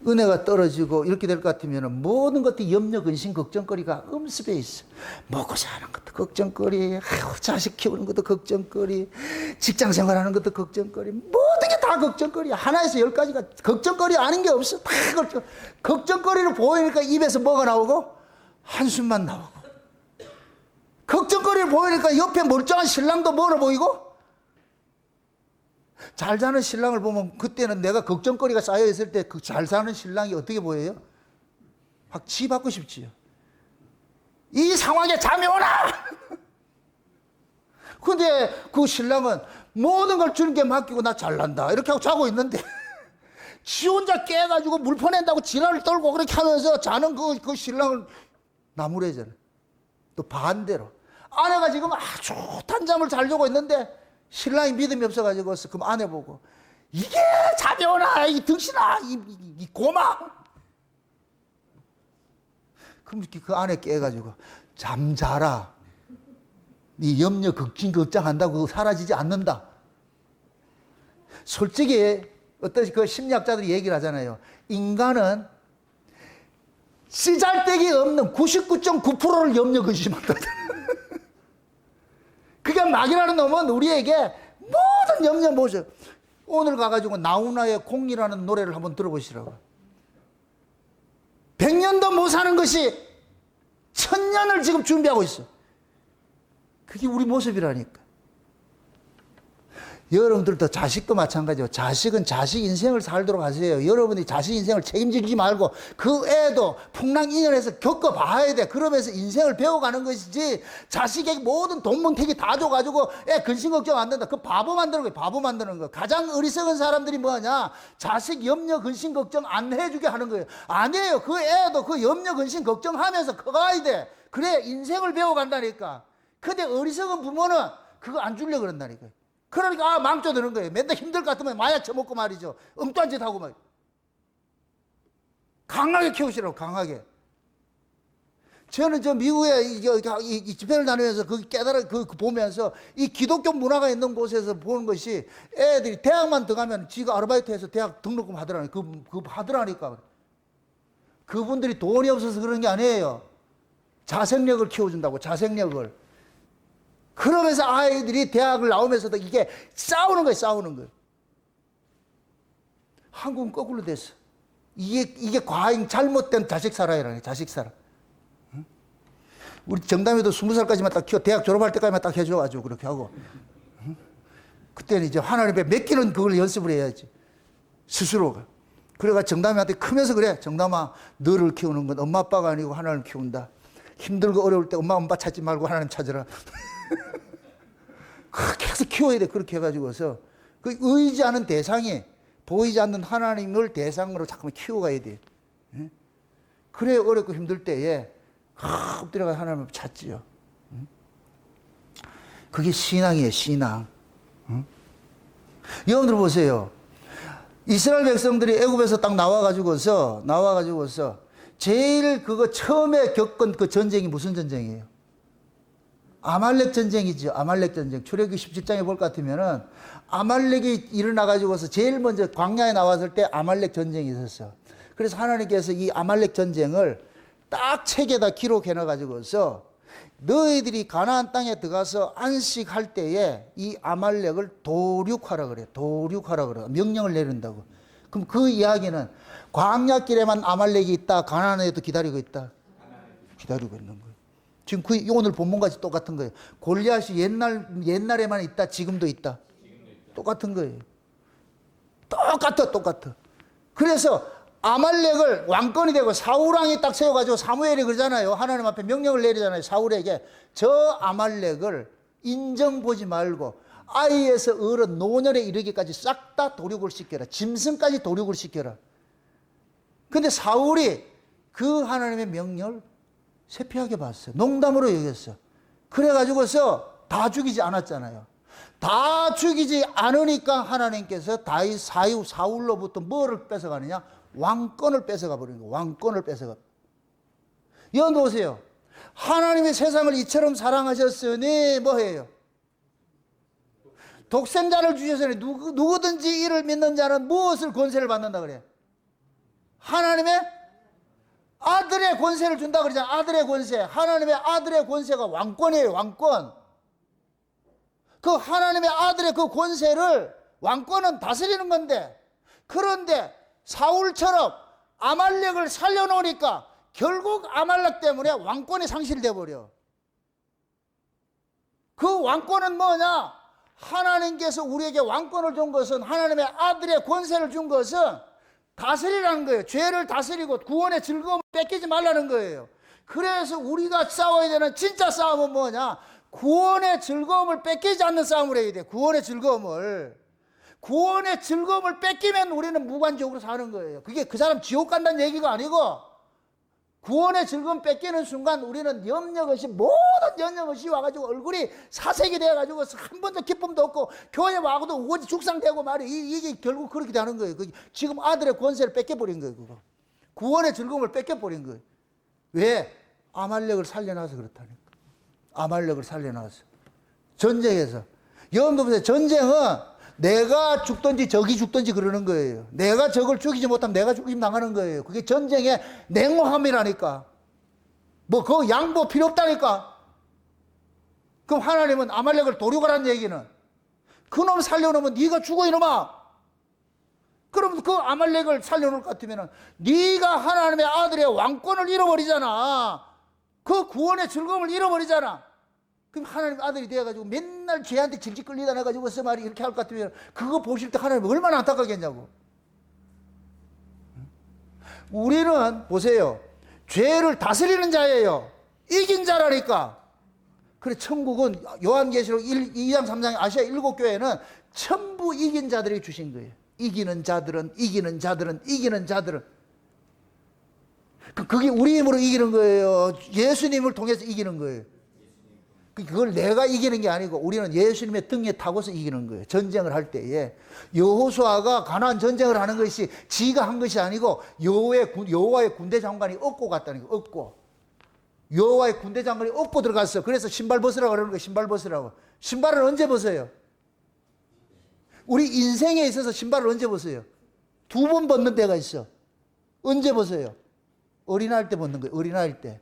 은혜가 떨어지고 이렇게 될 것 같으면 모든 것들이 염려, 근심, 걱정거리가 음습에 있어. 먹고 사는 것도 걱정거리, 자식 키우는 것도 걱정거리, 직장 생활하는 것도 걱정거리, 모든 게 다 걱정거리. 하나에서 10가지가 걱정거리 아닌 게 없어. 다 걱정거리로 보이니까 입에서 뭐가 나오고? 한숨만 나오고. 걱정거리를 보이니까 옆에 멀쩡한 신랑도 뭐로 보이고? 잘 사는 신랑을 보면 그때는 내가 걱정거리가 쌓여있을 때 그 잘 사는 신랑이 어떻게 보여요? 확 치받고 싶지요. 이 상황에 잠이 오나? 근데 그 신랑은 모든 걸 주님께 맡기고 나 잘난다 이렇게 하고 자고 있는데 지 혼자 깨가지고 물 퍼낸다고 지랄을 떨고 그렇게 하면서 자는 그 신랑을 나무래잖아. 또 반대로 아내가 지금 아주 좋단 잠을 잘 자고 있는데 신랑이 믿음이 없어가지고 그럼 아내 보고 이게 자비오나 이 등신아 이 고마. 그럼 그 안에 깨가지고 잠자라. 네 염려 걱정한다고 사라지지 않는다. 솔직히 어떤 그 심리학자들이 얘기를 하잖아요. 인간은 쓰잘데기 없는 99.9%를 염려 근심한다. 그게 마귀라는 놈은 우리에게 모든 염려 모셔. 오늘 가가지고 나훈아의 콩이라는 노래를 한번 들어보시라고. 100년도 못 사는 것이 1000년을 지금 준비하고 있어. 그게 우리 모습이라니까. 여러분들도 자식도 마찬가지예요. 자식은 자식 인생을 살도록 하세요. 여러분이 자식 인생을 책임지지 말고 그 애도 풍랑인연에서 겪어봐야 돼. 그러면서 인생을 배워가는 것이지 자식에게 모든 돈문택이 다 줘가지고 애 근심 걱정 안 된다. 그 바보 만드는 거예요. 바보 만드는 거. 가장 어리석은 사람들이 뭐냐? 자식 염려 근심 걱정 안 해주게 하는 거예요. 아니에요. 그 애도 그 염려 근심 걱정하면서 커가야 돼. 그래 인생을 배워간다니까. 근데 어리석은 부모는 그거 안 주려고 그런다니까요. 그러니까 망쳐 드는 거예요. 맨날 힘들 것 같으면 마약 처먹고 말이죠. 엉뚱한 짓 하고 말이죠. 강하게 키우시라고, 강하게. 저는 저 미국에 이 집회를 다니면서 그 깨달아 보면서 이 기독교 문화가 있는 곳에서 보는 것이 애들이 대학만 들어가면 지가 아르바이트해서 대학 등록금 하더라니까. 그 하더라니까. 그분들이 돈이 없어서 그런 게 아니에요. 자생력을 키워준다고, 자생력을. 그러면서 아이들이 대학을 나오면서도 이게 싸우는 거예요, 싸우는 거예요. 한국은 거꾸로 됐어. 이게 과잉, 잘못된 자식 사랑이라는 거예요, 자식 사랑. 응? 우리 정담이도 20살까지만 딱 키워, 대학 졸업할 때까지만 딱 해줘가지고 그렇게 하고. 응? 그때는 이제 하나님의 맡기는 그걸 연습을 해야지. 스스로가. 그래가 정담이한테 크면서 그래. 정담아, 너를 키우는 건 엄마 아빠가 아니고 하나님 키운다. 힘들고 어려울 때 엄마 아빠 찾지 말고 하나님 찾으라. 계속 키워야 돼. 그렇게 해가지고서 그 의지하는 대상이 보이지 않는 하나님을 대상으로 잠깐만 키워가야 돼. 그래 어렵고 힘들 때에 엎드려가 하나님을 찾지요. 그게 신앙이에요, 신앙. 여러분들 보세요. 이스라엘 백성들이 애굽에서 딱 나와가지고서 제일 그거 처음에 겪은 그 전쟁이 무슨 전쟁이에요? 아말렉 전쟁이죠. 아말렉 전쟁. 출애굽기 17장에 볼 것 같으면은 아말렉이 일어나가지고서 제일 먼저 광야에 나왔을 때 아말렉 전쟁이 있었어. 그래서 하나님께서 이 아말렉 전쟁을 딱 책에다 기록해놔가지고서 너희들이 가나안 땅에 들어가서 안식할 때에 이 아말렉을 도륙하라 그래. 도륙하라 그래. 명령을 내린다고. 그럼 그 이야기는 광야길에만 아말렉이 있다. 가나안에도 기다리고 있다. 기다리고 있는 거예요. 지금 그 오늘 본문까지 똑같은 거예요. 골리앗이 옛날에만 있다. 지금도 있다. 똑같은 거예요. 똑같아. 그래서 아말렉을 왕권이 되고 사울왕이 딱 세워가지고 사무엘이 그러잖아요. 하나님 앞에 명령을 내리잖아요. 사울에게 저 아말렉을 인정 보지 말고 아이에서 어른 노년에 이르기까지 싹 다 도륙을 시켜라. 짐승까지 도륙을 시켜라. 근데 사울이 그 하나님의 명령을 세피하게 봤어요. 농담으로 여겼어. 그래가지고서 다 죽이지 않았잖아요. 다 죽이지 않으니까 하나님께서 다윗 사울로부터 뭐를 뺏어가느냐? 왕권을 뺏어가 버리는 거예요. 왕권을 뺏어가. 여러분 보세요. 하나님의 세상을 이처럼 사랑하셨으니 뭐해요? 독생자를 주셨으니 누구든지 이를 믿는 자는 무엇을 권세를 받는다 그래? 하나님의 아들의 권세를 준다 그러잖아. 아들의 권세. 하나님의 아들의 권세가 왕권이에요. 왕권. 그 하나님의 아들의 그 권세를 왕권은 다스리는 건데, 그런데 사울처럼 아말렉을 살려놓으니까 결국 아말렉 때문에 왕권이 상실돼 버려. 그 왕권은 뭐냐? 하나님께서 우리에게 왕권을 준 것은, 하나님의 아들의 권세를 준 것은 다스리라는 거예요. 죄를 다스리고 구원의 즐거움을 뺏기지 말라는 거예요. 그래서 우리가 싸워야 되는 진짜 싸움은 뭐냐? 구원의 즐거움을 뺏기지 않는 싸움을 해야 돼. 구원의 즐거움을. 구원의 즐거움을 뺏기면 우리는 무관적으로 사는 거예요. 그게 그 사람 지옥 간다는 얘기가 아니고, 구원의 즐거움 뺏기는 순간 우리는 염려것이 모든 염려것이 와가지고 얼굴이 사색이 돼가지고 한 번도 기쁨도 없고 교회 와고도 우거지 죽상되고 말이야. 이게 결국 그렇게 되는 거예요. 지금 아들의 권세를 뺏겨버린 거예요. 그거. 구원의 즐거움을 뺏겨버린 거예요. 왜? 아말렉을 살려놔서 그렇다니까. 아말렉을 살려놔서. 전쟁에서. 여러분들 보세요. 전쟁은 내가 죽든지 적이 죽든지 그러는 거예요. 내가 적을 죽이지 못하면 내가 죽임 당하는 거예요. 그게 전쟁의 냉혹함이라니까. 뭐 그 양보 필요 없다니까. 그럼 하나님은 아말렉을 도륙하라는 얘기는 그놈 살려놓으면 네가 죽어 이놈아. 그럼 그 아말렉을 살려놓을 것 같으면 네가 하나님의 아들의 왕권을 잃어버리잖아. 그 구원의 즐거움을 잃어버리잖아. 그럼 하나님 아들이 되어가지고 맨날 죄한테 질질 끌리다 해가지고 말이 이렇게 할 것 같으면 그거 보실 때 하나님 얼마나 안타깝겠냐고. 우리는 보세요. 죄를 다스리는 자예요. 이긴 자라니까. 그래 천국은 요한계시록 2장 3장 아시아 7교회는 전부 이긴 자들이 주신 거예요. 이기는 자들은 그게 우리 힘으로 이기는 거예요. 예수님을 통해서 이기는 거예요. 그걸 내가 이기는 게 아니고 우리는 예수님의 등에 타고서 이기는 거예요. 전쟁을 할 때에 여호수아가 가나안 전쟁을 하는 것이 지가 한 것이 아니고 여호와의 군대 장관이 업고 갔다는 거예요. 업고 여호와의 군대 장관이 업고 들어갔어. 그래서 신발 벗으라고 그러는 거예요. 신발 벗으라고. 신발을 언제 벗어요? 우리 인생에 있어서 신발을 언제 벗어요? 2번 벗는 데가 있어. 언제 벗어요? 어린아이일 때 벗는 거예요. 어린아이일 때.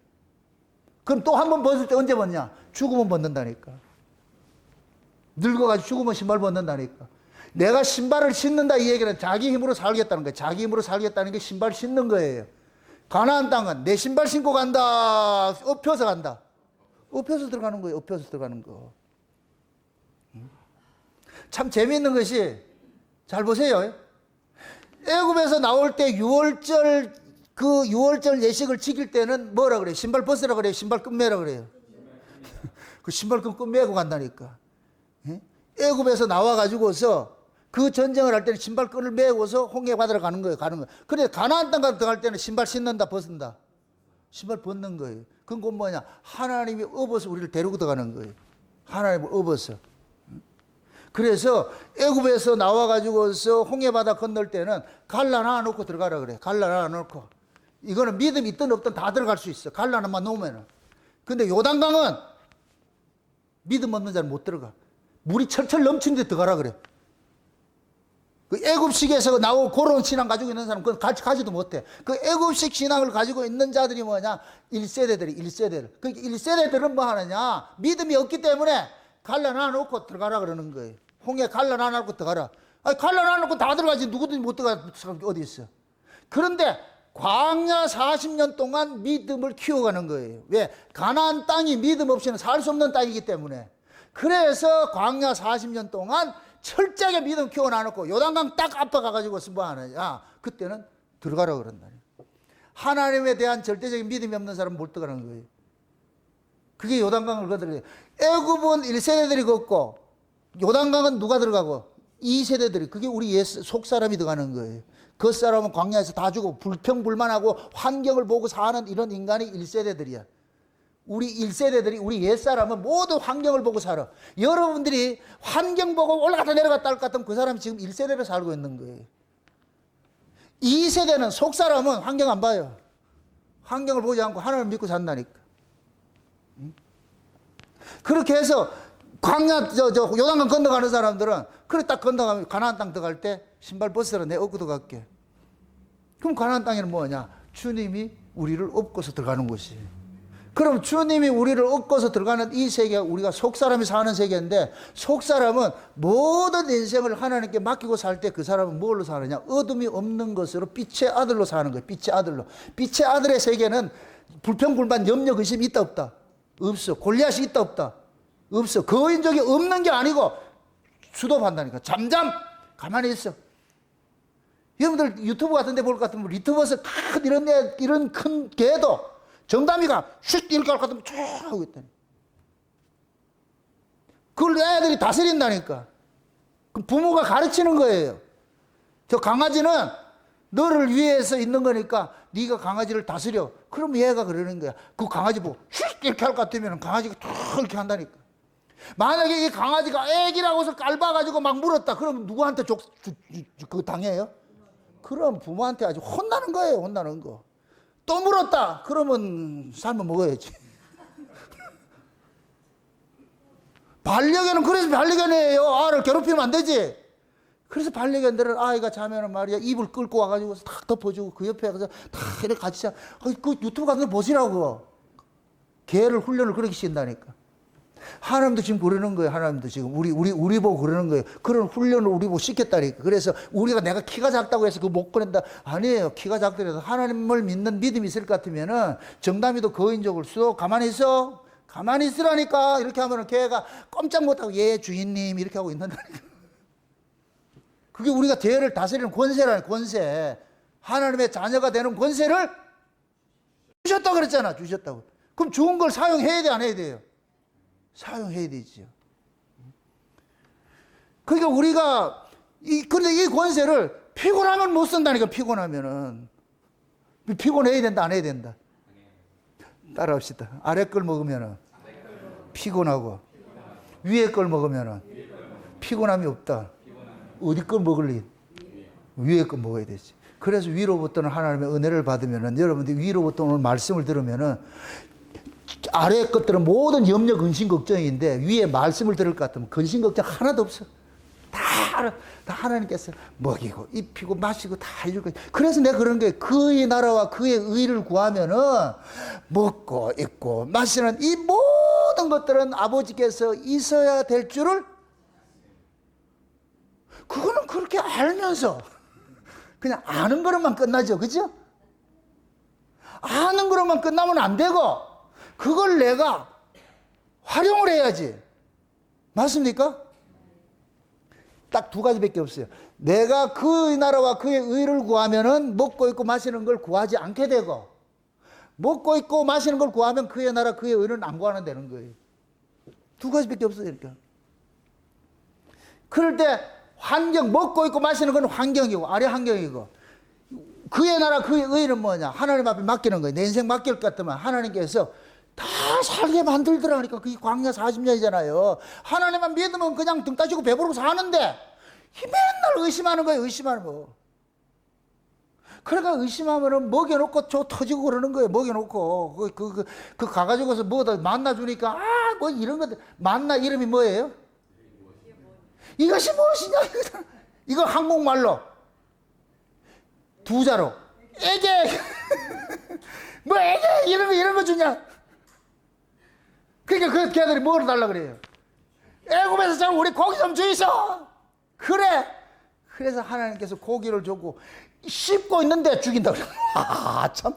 그럼 또 한 번 벗을 때 언제 벗냐? 죽으면 벗는다니까. 늙어가지고 죽으면 신발 벗는다니까. 내가 신발을 신는다 이 얘기는 자기 힘으로 살겠다는 거예요. 자기 힘으로 살겠다는 게 신발 신는 거예요. 가나안 땅은 내 신발 신고 간다. 엎혀서 간다. 엎혀서 들어가는 거예요. 엎혀서 들어가는 거. 참 재미있는 것이 잘 보세요. 애굽에서 나올 때 6월절 그 6월절 예식을 지킬 때는 뭐라 그래요? 신발 벗으라 그래요? 신발 끈매라 그래요? 그 신발 끈매고 간다니까. 애굽에서 나와가지고서 그 전쟁을 할 때는 신발 끈을 메고서 홍해 바다로 가는 거예요. 그래 가나안 땅 들어갈 때는 신발 신는다 벗는다? 신발 벗는 거예요. 그건 뭐냐? 하나님이 업어서 우리를 데리고 들어가는 거예요. 하나님을 업어서. 그래서 애굽에서 나와가지고서 홍해 바다 건널 때는 갈라놔 놓고 들어가라 그래. 갈라놔 놓고. 이거는 믿음이 있든 없든 다 들어갈 수 있어. 갈라놔만 놓으면은. 근데 요단강은 믿음 없는 자는 못 들어가. 물이 철철 넘치는데 들어가라 그래. 그 애굽식에서 나오고 그런 신앙 가지고 있는 사람은 그건 가지도 못해. 그 애굽식 신앙을 가지고 있는 자들이 뭐냐? 1세대들. 그 1세대들은 뭐 하느냐? 믿음이 없기 때문에 갈라놔 놓고 들어가라 그러는 거예요. 홍해 갈라놔 놓고 들어가라. 아니 갈라놔 놓고 다 들어가지 누구든지 못 들어가 사람이 어디 있어. 그런데 광야 40년 동안 믿음을 키워가는 거예요. 왜? 가나안 땅이 믿음 없이는 살 수 없는 땅이기 때문에. 그래서 광야 40년 동안 철저하게 믿음 키워놔놓고 요단강 딱 앞에 가가지고 뭐 하느냐? 그때는 들어가라 그런다. 하나님에 대한 절대적인 믿음이 없는 사람은 못 들어가는 거예요. 그게 요단강을 거들어요. 애굽은 1세대들이 걷고 요단강은 누가 들어가고 2세대들이 그게 우리 속사람이 들어가는 거예요. 그 사람은 광야에서 다 죽고 불평불만하고 환경을 보고 사는 이런 인간이 1세대들이야. 우리 1세대들이 우리 옛사람은 모두 환경을 보고 살아. 여러분들이 환경 보고 올라갔다 내려갔다 할 것 같으면 그 사람이 지금 1세대로 살고 있는 거예요. 2세대는 속사람은 환경 안 봐요. 환경을 보지 않고 하나님을 믿고 산다니까. 그렇게 해서 광야 요단강 건너가는 사람들은 그래 딱 건너가면 가나안 땅 들어갈 때 신발 벗으라 내 업고 들어갈게. 그럼 가나안 땅에는 뭐냐? 주님이 우리를 업고서 들어가는 곳이에요. 그럼 주님이 우리를 업고서 들어가는 이 세계가 우리가 속사람이 사는 세계인데 속사람은 모든 인생을 하나님께 맡기고 살 때 그 사람은 뭘로 사느냐? 어둠이 없는 것으로 빛의 아들로 사는 거예요. 빛의 아들로. 빛의 아들의 세계는 불평불만 염려 의심이 있다 없다? 없어. 골리앗이 있다 없다? 없어. 거인적이 없는 게 아니고 수도한다니까. 잠잠 가만히 있어. 여러분들 유튜브 같은 데 볼 것 같으면 리트버스 큰 이런 큰 개도 정담이가 슛 이렇게 할 것 같으면 쭉 하고 있다니. 그걸 애들이 다스린다니까. 그 부모가 가르치는 거예요. 저 강아지는 너를 위해서 있는 거니까 네가 강아지를 다스려. 그럼 얘가 그러는 거야. 그 강아지 보고 휙 이렇게 할 것 같으면 강아지가 툭 이렇게 한다니까. 만약에 이 강아지가 애기라고서 깔봐가지고 막 물었다. 그럼 누구한테 그거 당해요? 그럼 부모한테 아주 혼나는 거예요. 혼나는 거. 또 물었다. 그러면 삶아 먹어야지. 반려견은 그래서 반려견이에요. 알을 괴롭히면 안 되지. 그래서 반려견들은 아이가 자면은 말이야 입을 끌고 와가지고 탁 덮어주고 그 옆에 가서 탁 이렇게 같이 자. 그 유튜브 같은 거 보시라고. 개를 훈련을 그렇게 시킨다니까. 하나님도 지금 그러는 거예요. 하나님도 지금 우리 보고 그러는 거예요. 그런 훈련을 우리 보고 시켰다니까. 그래서 우리가 내가 키가 작다고 해서 그거 못 꺼낸다. 아니에요. 키가 작더라도 하나님을 믿는 믿음이 있을 것 같으면은 정담이도 거인족을 수도 가만히 있어. 가만히 있으라니까. 이렇게 하면은 걔가 꼼짝 못하고 예 주인님 이렇게 하고 있는다니까. 그게 우리가 대를 다스리는 권세라는 권세. 하나님의 자녀가 되는 권세를 주셨다고 그랬잖아. 주셨다고. 그럼 좋은 걸 사용해야 돼, 안 해야 돼요? 사용해야 되지요. 그러니까 우리가 그런데 이 권세를 피곤하면 못 쓴다니까. 피곤하면은 피곤해야 된다, 안 해야 된다? 따라합시다. 아래 걸 먹으면은 피곤하고 위에 걸 먹으면은 피곤함이 없다. 어디 걸 먹을래? 위에 걸 먹어야 되지. 그래서 위로부터는 하나님의 은혜를 받으면은 여러분들 위로부터 오늘 말씀을 들으면은 아래 것들은 모든 염려, 근심, 걱정인데 위에 말씀을 들을 것 같으면 근심, 걱정 하나도 없어. 다 하나님께서 먹이고 입히고 마시고 다 해줄 거예요. 그래서 내가 그런 게 그의 나라와 그의 의를 구하면은 먹고 입고 마시는 이 모든 것들은 아버지께서 있어야 될 줄을 그거는 그렇게 알면서 그냥 아는 거로만 끝나죠. 그죠? 아는 거로만 끝나면 안 되고 그걸 내가 활용을 해야지. 맞습니까? 딱 두 가지밖에 없어요. 내가 그 나라와 그의 의를 구하면은 먹고 있고 마시는 걸 구하지 않게 되고 먹고 있고 마시는 걸 구하면 그의 나라 그의 의는 안 구하는 되는 거예요. 두 가지밖에 없어요. 그러니까. 그럴 때 환경, 먹고 있고 마시는 건 환경이고 아래 환경이고 그의 나라 그의 의는 뭐냐? 하나님 앞에 맡기는 거예요. 내 인생 맡길 것 같으면 하나님께서 다 살게 만들더라니까. 그게 광야 40년이잖아요. 하나님만 믿으면 그냥 등 따지고 배부르고 사는데 맨날 의심하는 거예요. 의심하는 거. 그러니까 의심하면은 먹여놓고 저 터지고 그러는 거예요. 먹여놓고 그 가가지고서 뭐다 만나주니까 뭐 이런 것들 만나 이름이 뭐예요? 이것이 무엇이냐? 이거 한국말로 두 자로 애게 뭐 애게 이런 거 주냐? 그러니까 그 걔들이 뭐로 달라 그래요? 애굽에서 참 우리 고기 좀 주이소. 그래. 그래서 하나님께서 고기를 주고 씹고 있는데 죽인다고 그래요. 참.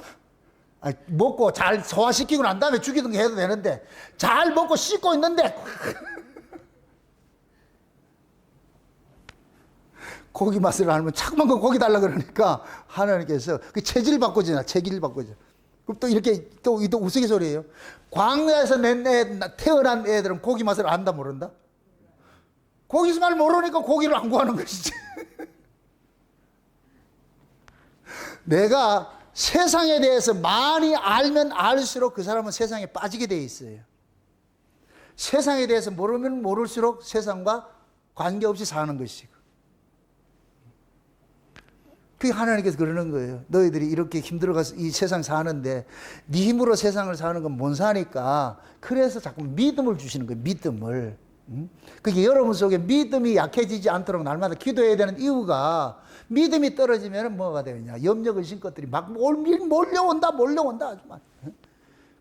먹고 잘 소화시키고 난 다음에 죽이는 거 해도 되는데 잘 먹고 씹고 있는데 고기 맛을 알면 자꾸만 그 고기 달라 그러니까 하나님께서 그 체질 바꾸잖아. 체질 바꾸죠. 그럼 또 이렇게 또 우스갯소리예요. 광야에서 태어난 애들은 고기 맛을 안다 모른다? 고기 맛을 모르니까 고기를 안 구하는 것이지. 내가 세상에 대해서 많이 알면 알수록 그 사람은 세상에 빠지게 돼 있어요. 세상에 대해서 모르면 모를수록 세상과 관계없이 사는 것이고. 그게 하나님께서 그러는 거예요. 너희들이 이렇게 힘들어가서 이 세상 사는데 네 힘으로 세상을 사는 건 못 사니까 그래서 자꾸 믿음을 주시는 거예요. 믿음을. 그게 여러분 속에 믿음이 약해지지 않도록 날마다 기도해야 되는 이유가 믿음이 떨어지면 뭐가 되느냐. 염려 근심 것들이 막 몰려온다 아주 막.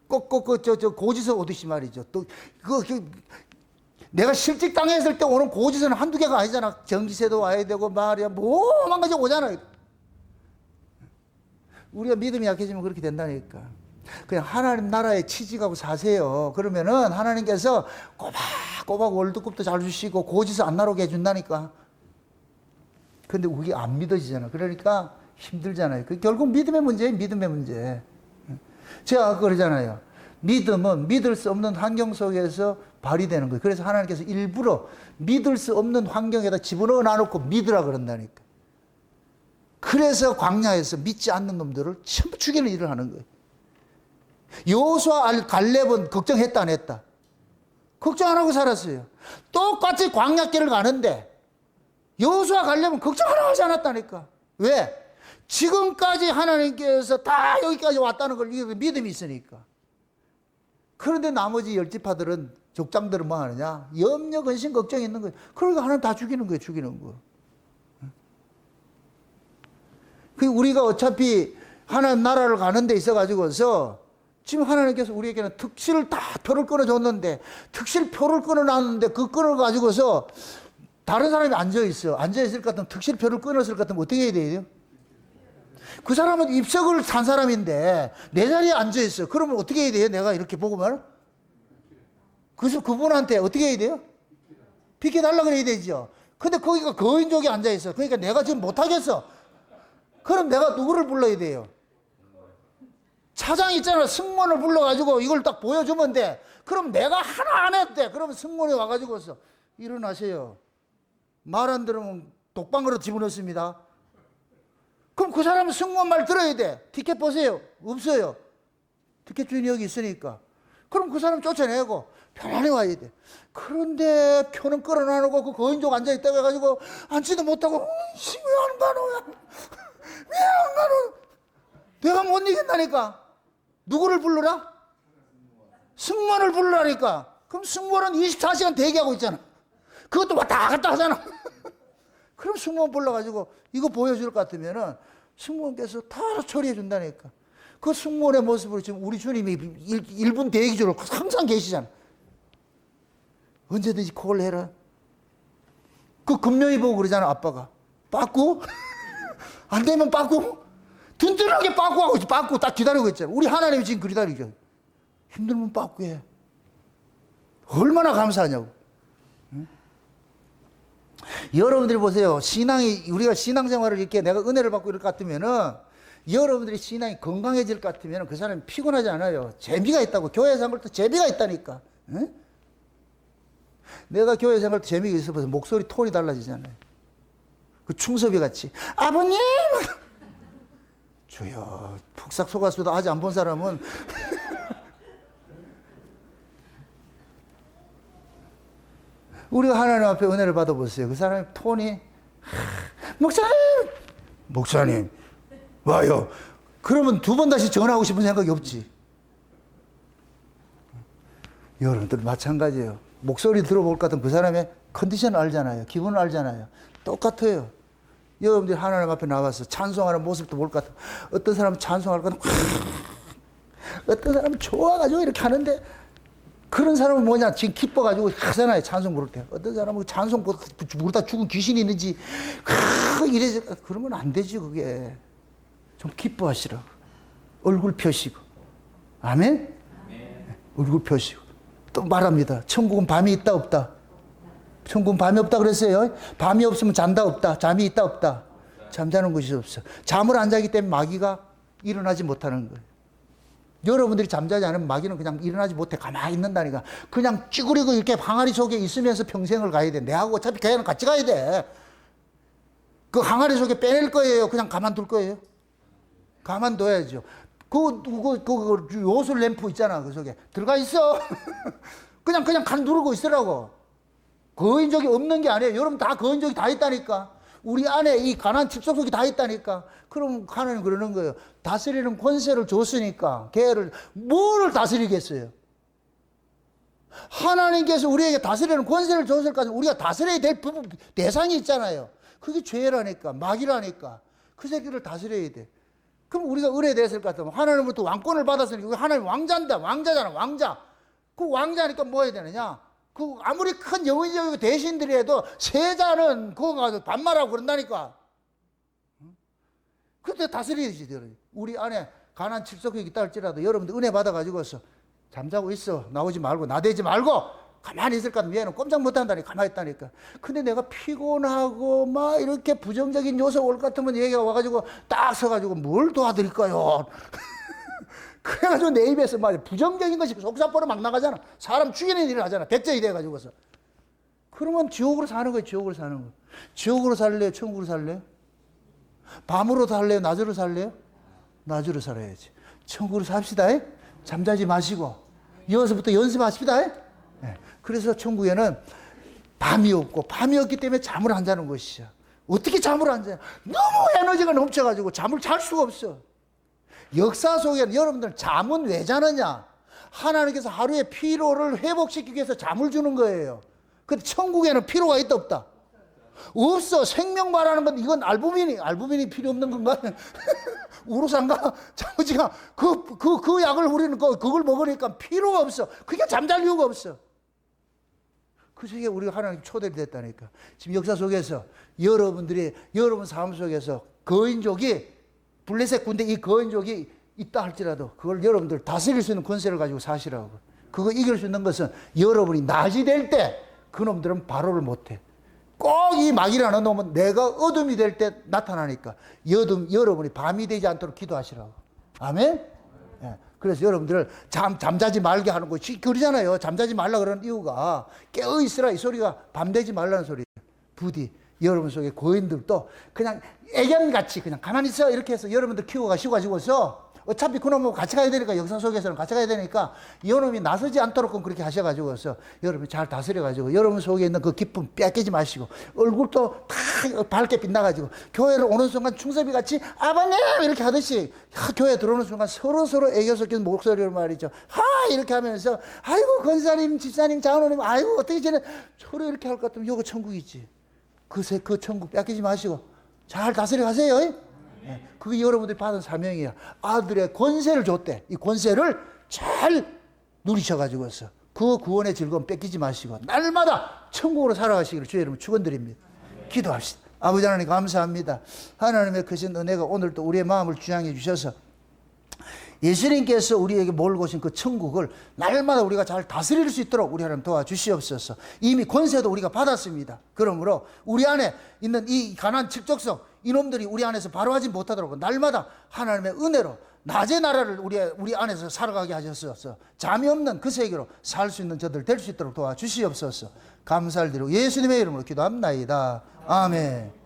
꼭꼭 저 고지서 오듯이 말이죠. 또 내가 실직 당했을 때 오는 고지서는 한두 개가 아니잖아. 전기세도 와야 되고 말이야 뭐만 가지 오잖아. 우리가 믿음이 약해지면 그렇게 된다니까. 그냥 하나님 나라에 취직하고 사세요. 그러면은 하나님께서 꼬박꼬박 월드컵도 잘 주시고 고지서 안 나오게 해준다니까. 근데 우리 안 믿어지잖아. 그러니까 힘들잖아요. 그 결국 믿음의 문제예요. 믿음의 문제. 제가 아까 그러잖아요. 믿음은 믿을 수 없는 환경 속에서 발휘되는 거예요. 그래서 하나님께서 일부러 믿을 수 없는 환경에다 집어넣어 놔놓고 믿으라 그런다니까. 그래서 광야에서 믿지 않는 놈들을 전부 죽이는 일을 하는 거예요. 여호수아 갈렙은 걱정했다 안 했다? 걱정 안 하고 살았어요. 똑같이 광야길을 가는데 여호수아 갈렙은 걱정 하나 하지 않았다니까. 왜? 지금까지 하나님께서 다 여기까지 왔다는 걸 믿음이 있으니까. 그런데 나머지 열 지파들은, 족장들은 뭐 하느냐? 염려, 근심, 걱정이 있는 거예요. 그러니까 하나님 다 죽이는 거예요, 죽이는 거. 그 우리가 어차피 하나님 나라를 가는 데 있어가지고서 지금 하나님께서 우리에게는 특실을 다 표를 끊어줬는데, 특실표를 끊어놨는데 그 끊어가지고서 다른 사람이 앉아있어. 앉아있을 것 같으면, 특실표를 끊었을 것 같으면 어떻게 해야 돼요? 그 사람은 입석을 산 사람인데 내 자리에 앉아있어. 그러면 어떻게 해야 돼요? 내가 이렇게 보고만? 그래서 그분한테 어떻게 해야 돼요? 비켜달라고 해야 되죠. 근데 거기가 거인족이 앉아있어. 그러니까 내가 지금 못하겠어. 그럼 내가 누구를 불러야 돼요? 차장 있잖아. 승무원을 불러가지고 이걸 딱 보여주면 돼. 그럼 내가 하나 안 했대. 그러면 승무원이 와가지고서 일어나세요. 말 안 들으면 독방으로 집어넣습니다. 그럼 그 사람은 승무원 말 들어야 돼. 티켓 보세요. 없어요. 티켓 주인이 여기 있으니까. 그럼 그 사람 쫓아내고 편안히 와야 돼. 그런데 표는 끌어놔놓고 그 거인족 앉아있다고 해가지고 앉지도 못하고 왜 안 가노? 왜 안 가노? 내가 못 이긴다니까. 누구를 불러라? 승무원을 불러라니까. 그럼 승무원은 24시간 대기하고 있잖아. 그것도 왔다 갔다 하잖아. 그럼 승무원 불러가지고 이거 보여줄 것 같으면은 승무원께서 다 처리해 준다니까. 그 승무원의 모습으로 지금 우리 주님이 1분 대기조로 항상 계시잖아. 언제든지 콜 해라. 그 금요일 보고 그러잖아, 아빠가. 빠꾸? 안 되면 빠꾸? 든든하게 빠꾸하고 있지. 빠꾸 딱 기다리고 있잖아. 우리 하나님이 지금 기다리죠. 힘들면 빠꾸해. 얼마나 감사하냐고. 응? 여러분들이 보세요. 우리가 신앙생활을 이렇게 내가 은혜를 받고 이럴 것 같으면은, 여러분들이 신앙이 건강해질 것 같으면 그 사람이 피곤하지 않아요. 재미가 있다고. 교회 생활 때 재미가 있다니까. 응? 내가 교회 생활 때 재미가 있어서 목소리 톤이 달라지잖아요. 그 충섭이 같이. 아버님! 주여. 폭삭 속았어도 아직 안 본 사람은. 우리가 하나님 앞에 은혜를 받아보세요. 그 사람의 톤이, 목사님, 와요. 그러면 두 번 다시 전화하고 싶은 생각이 없지. 여러분들 마찬가지예요. 목소리 들어볼 것 같으면 그 사람의 컨디션을 알잖아요. 기분을 알잖아요. 똑같아요. 여러분들이 하나님 앞에 나와서 찬송하는 모습도 볼 것 같아요. 어떤 사람은 찬송할 것 같으면 어떤 사람은 좋아가지고 이렇게 하는데, 그런 사람은 뭐냐, 지금 기뻐가지고 하잖아요, 찬송 부를 때. 어떤 사람은 찬송 부르다 죽은 귀신이 있는지 이래. 그러면 안 되지. 그게 좀 기뻐하시라고. 얼굴 펴시고. 아멘? 얼굴 펴시고. 또 말합니다. 천국은 밤이 있다 없다? 천국은 밤이 없다 그랬어요. 밤이 없으면 잔다 없다? 잠이 있다 없다? 잠자는 곳이 없어. 잠을 안 자기 때문에 마귀가 일어나지 못하는 거예요. 여러분들이 잠자지 않으면 마귀는 그냥 일어나지 못해 가만히 있는다니까. 그냥 찌그리고 이렇게 항아리 속에 있으면서 평생을 가야 돼. 내하고 어차피 교회는 같이 가야 돼. 그 항아리 속에 빼낼 거예요? 그냥 가만둘 거예요? 가만둬야죠. 그 요술 램프 있잖아. 그 속에 들어가 있어. 그냥 간 누르고 있으라고. 거인족이 없는 게 아니에요. 여러분 다 거인족이 다 있다니까. 우리 안에 이 가난 칩속속이 다 있다니까. 그럼 하나님 그러는 거예요. 다스리는 권세를 줬으니까 걔를 뭐를 다스리겠어요? 하나님께서 우리에게 다스리는 권세를 줬을 까지 우리가 다스려야 될 대상이 있잖아요. 그게 죄라니까, 마귀라니까. 그 새끼를 다스려야 돼. 그럼 우리가 은혜됐을 것 같으면 하나님부터 왕권을 받았으니까 하나님 왕자인다. 왕자잖아, 왕자. 그 왕자니까 뭐 해야 되느냐? 그 아무리 큰 영의적이고 대신들이 해도 세자는 그거 가서 반말하고 그런다니까. 그때 다스려야지. 우리 안에 가난 칠석이 있다 할지라도 여러분들 은혜 받아가지고서 잠자고 있어. 나오지 말고 나대지 말고 가만히 있을 것 같으면 얘는 꼼짝 못한다니까. 가만히 있다니까. 근데 내가 피곤하고 막 이렇게 부정적인 요소 올 것 같으면 얘가 와가지고 딱 서가지고 뭘 도와드릴까요? 그래가지고 내 입에서 말이야. 부정적인 것이 속사포로 막 나가잖아. 사람 죽이는 일을 하잖아. 백제이 돼가지고서. 그러면 지옥으로 사는 거예요. 지옥으로 사는 거. 지옥으로 살래요? 천국으로 살래요? 밤으로 살래요? 낮으로 살래요? 낮으로 살아야지. 천국으로 삽시다. 잠자지 마시고 여기서부터 연습하십시다. 그래서 천국에는 밤이 없고 밤이 없기 때문에 잠을 안 자는 것이야. 어떻게 잠을 안 자냐? 너무 에너지가 넘쳐가지고 잠을 잘 수가 없어. 역사 속에는 여러분들 잠은 왜 자느냐? 하나님께서 하루의 피로를 회복시키기 위해서 잠을 주는 거예요. 근데 천국에는 피로가 있다 없다? 없어. 생명 말하는 건 이건 알부민이 필요 없는 건가? 우로산가 자우지가 그 약을 우리는 그걸 먹으니까 피로가 없어. 그게 잠잘 이유가 없어. 그 속에 우리가 하나님 초대를 됐다니까. 지금 역사 속에서 여러분 삶 속에서 거인족이 블레셋 군대 이 거인족이 있다 할지라도 그걸 여러분들 다스릴 수 있는 권세를 가지고 사시라고. 그거 이길 수 있는 것은 여러분이 낮이 될 때 그놈들은 바로를 못해. 꼭 이 마귀라는 놈은 내가 어둠이 될 때 나타나니까 여러분이 밤이 되지 않도록 기도하시라고. 아멘? 예. 그래서 여러분들 잠자지 말게 하는 거 그러잖아요. 잠자지 말라 그러는 이유가 깨어있으라 이 소리가 밤 되지 말라는 소리예요. 부디 여러분 속에 고인들도 그냥 애견같이 그냥 가만히 있어 이렇게 해서 여러분들 키워가시고서 어차피 그놈하고 같이 가야 되니까 역사 속에서는 같이 가야 되니까 이놈이 나서지 않도록 그렇게 하셔가지고서 여러분이 잘 다스려가지고 여러분 속에 있는 그 기쁨 뺏기지 마시고 얼굴도 다 밝게 빛나가지고 교회를 오는 순간 충섭이 같이 아버님 이렇게 하듯이 교회 들어오는 순간 서로 애교 섞인 목소리로 말이죠. 이렇게 하면서 아이고 권사님 집사님 장로님 아이고 어떻게 지내 서로 이렇게 할 것 같으면 이거 천국이지. 그 천국 뺏기지 마시고 잘 다스려 가세요. 그게 여러분들이 받은 사명이야. 아들의 권세를 줬대. 이 권세를 잘 누리셔가지고서 그 구원의 즐거움 뺏기지 마시고 날마다 천국으로 살아가시기를 주의 이름으로 축원드립니다. 기도합시다. 아버지 하나님 감사합니다. 하나님의 크신 은혜가 오늘도 우리의 마음을 주장해 주셔서 예수님께서 우리에게 몰고 오신 그 천국을 날마다 우리가 잘 다스릴 수 있도록 우리 하나님 도와주시옵소서. 이미 권세도 우리가 받았습니다. 그러므로 우리 안에 있는 이 가난 직접성 이놈들이 우리 안에서 바로하지 못하도록 날마다 하나님의 은혜로 낮의 나라를 우리 안에서 살아가게 하셔서 잠이 없는 그 세계로 살 수 있는 저들 될 수 있도록 도와주시옵소서. 감사를 드리고 예수님의 이름으로 기도합나이다. 아멘.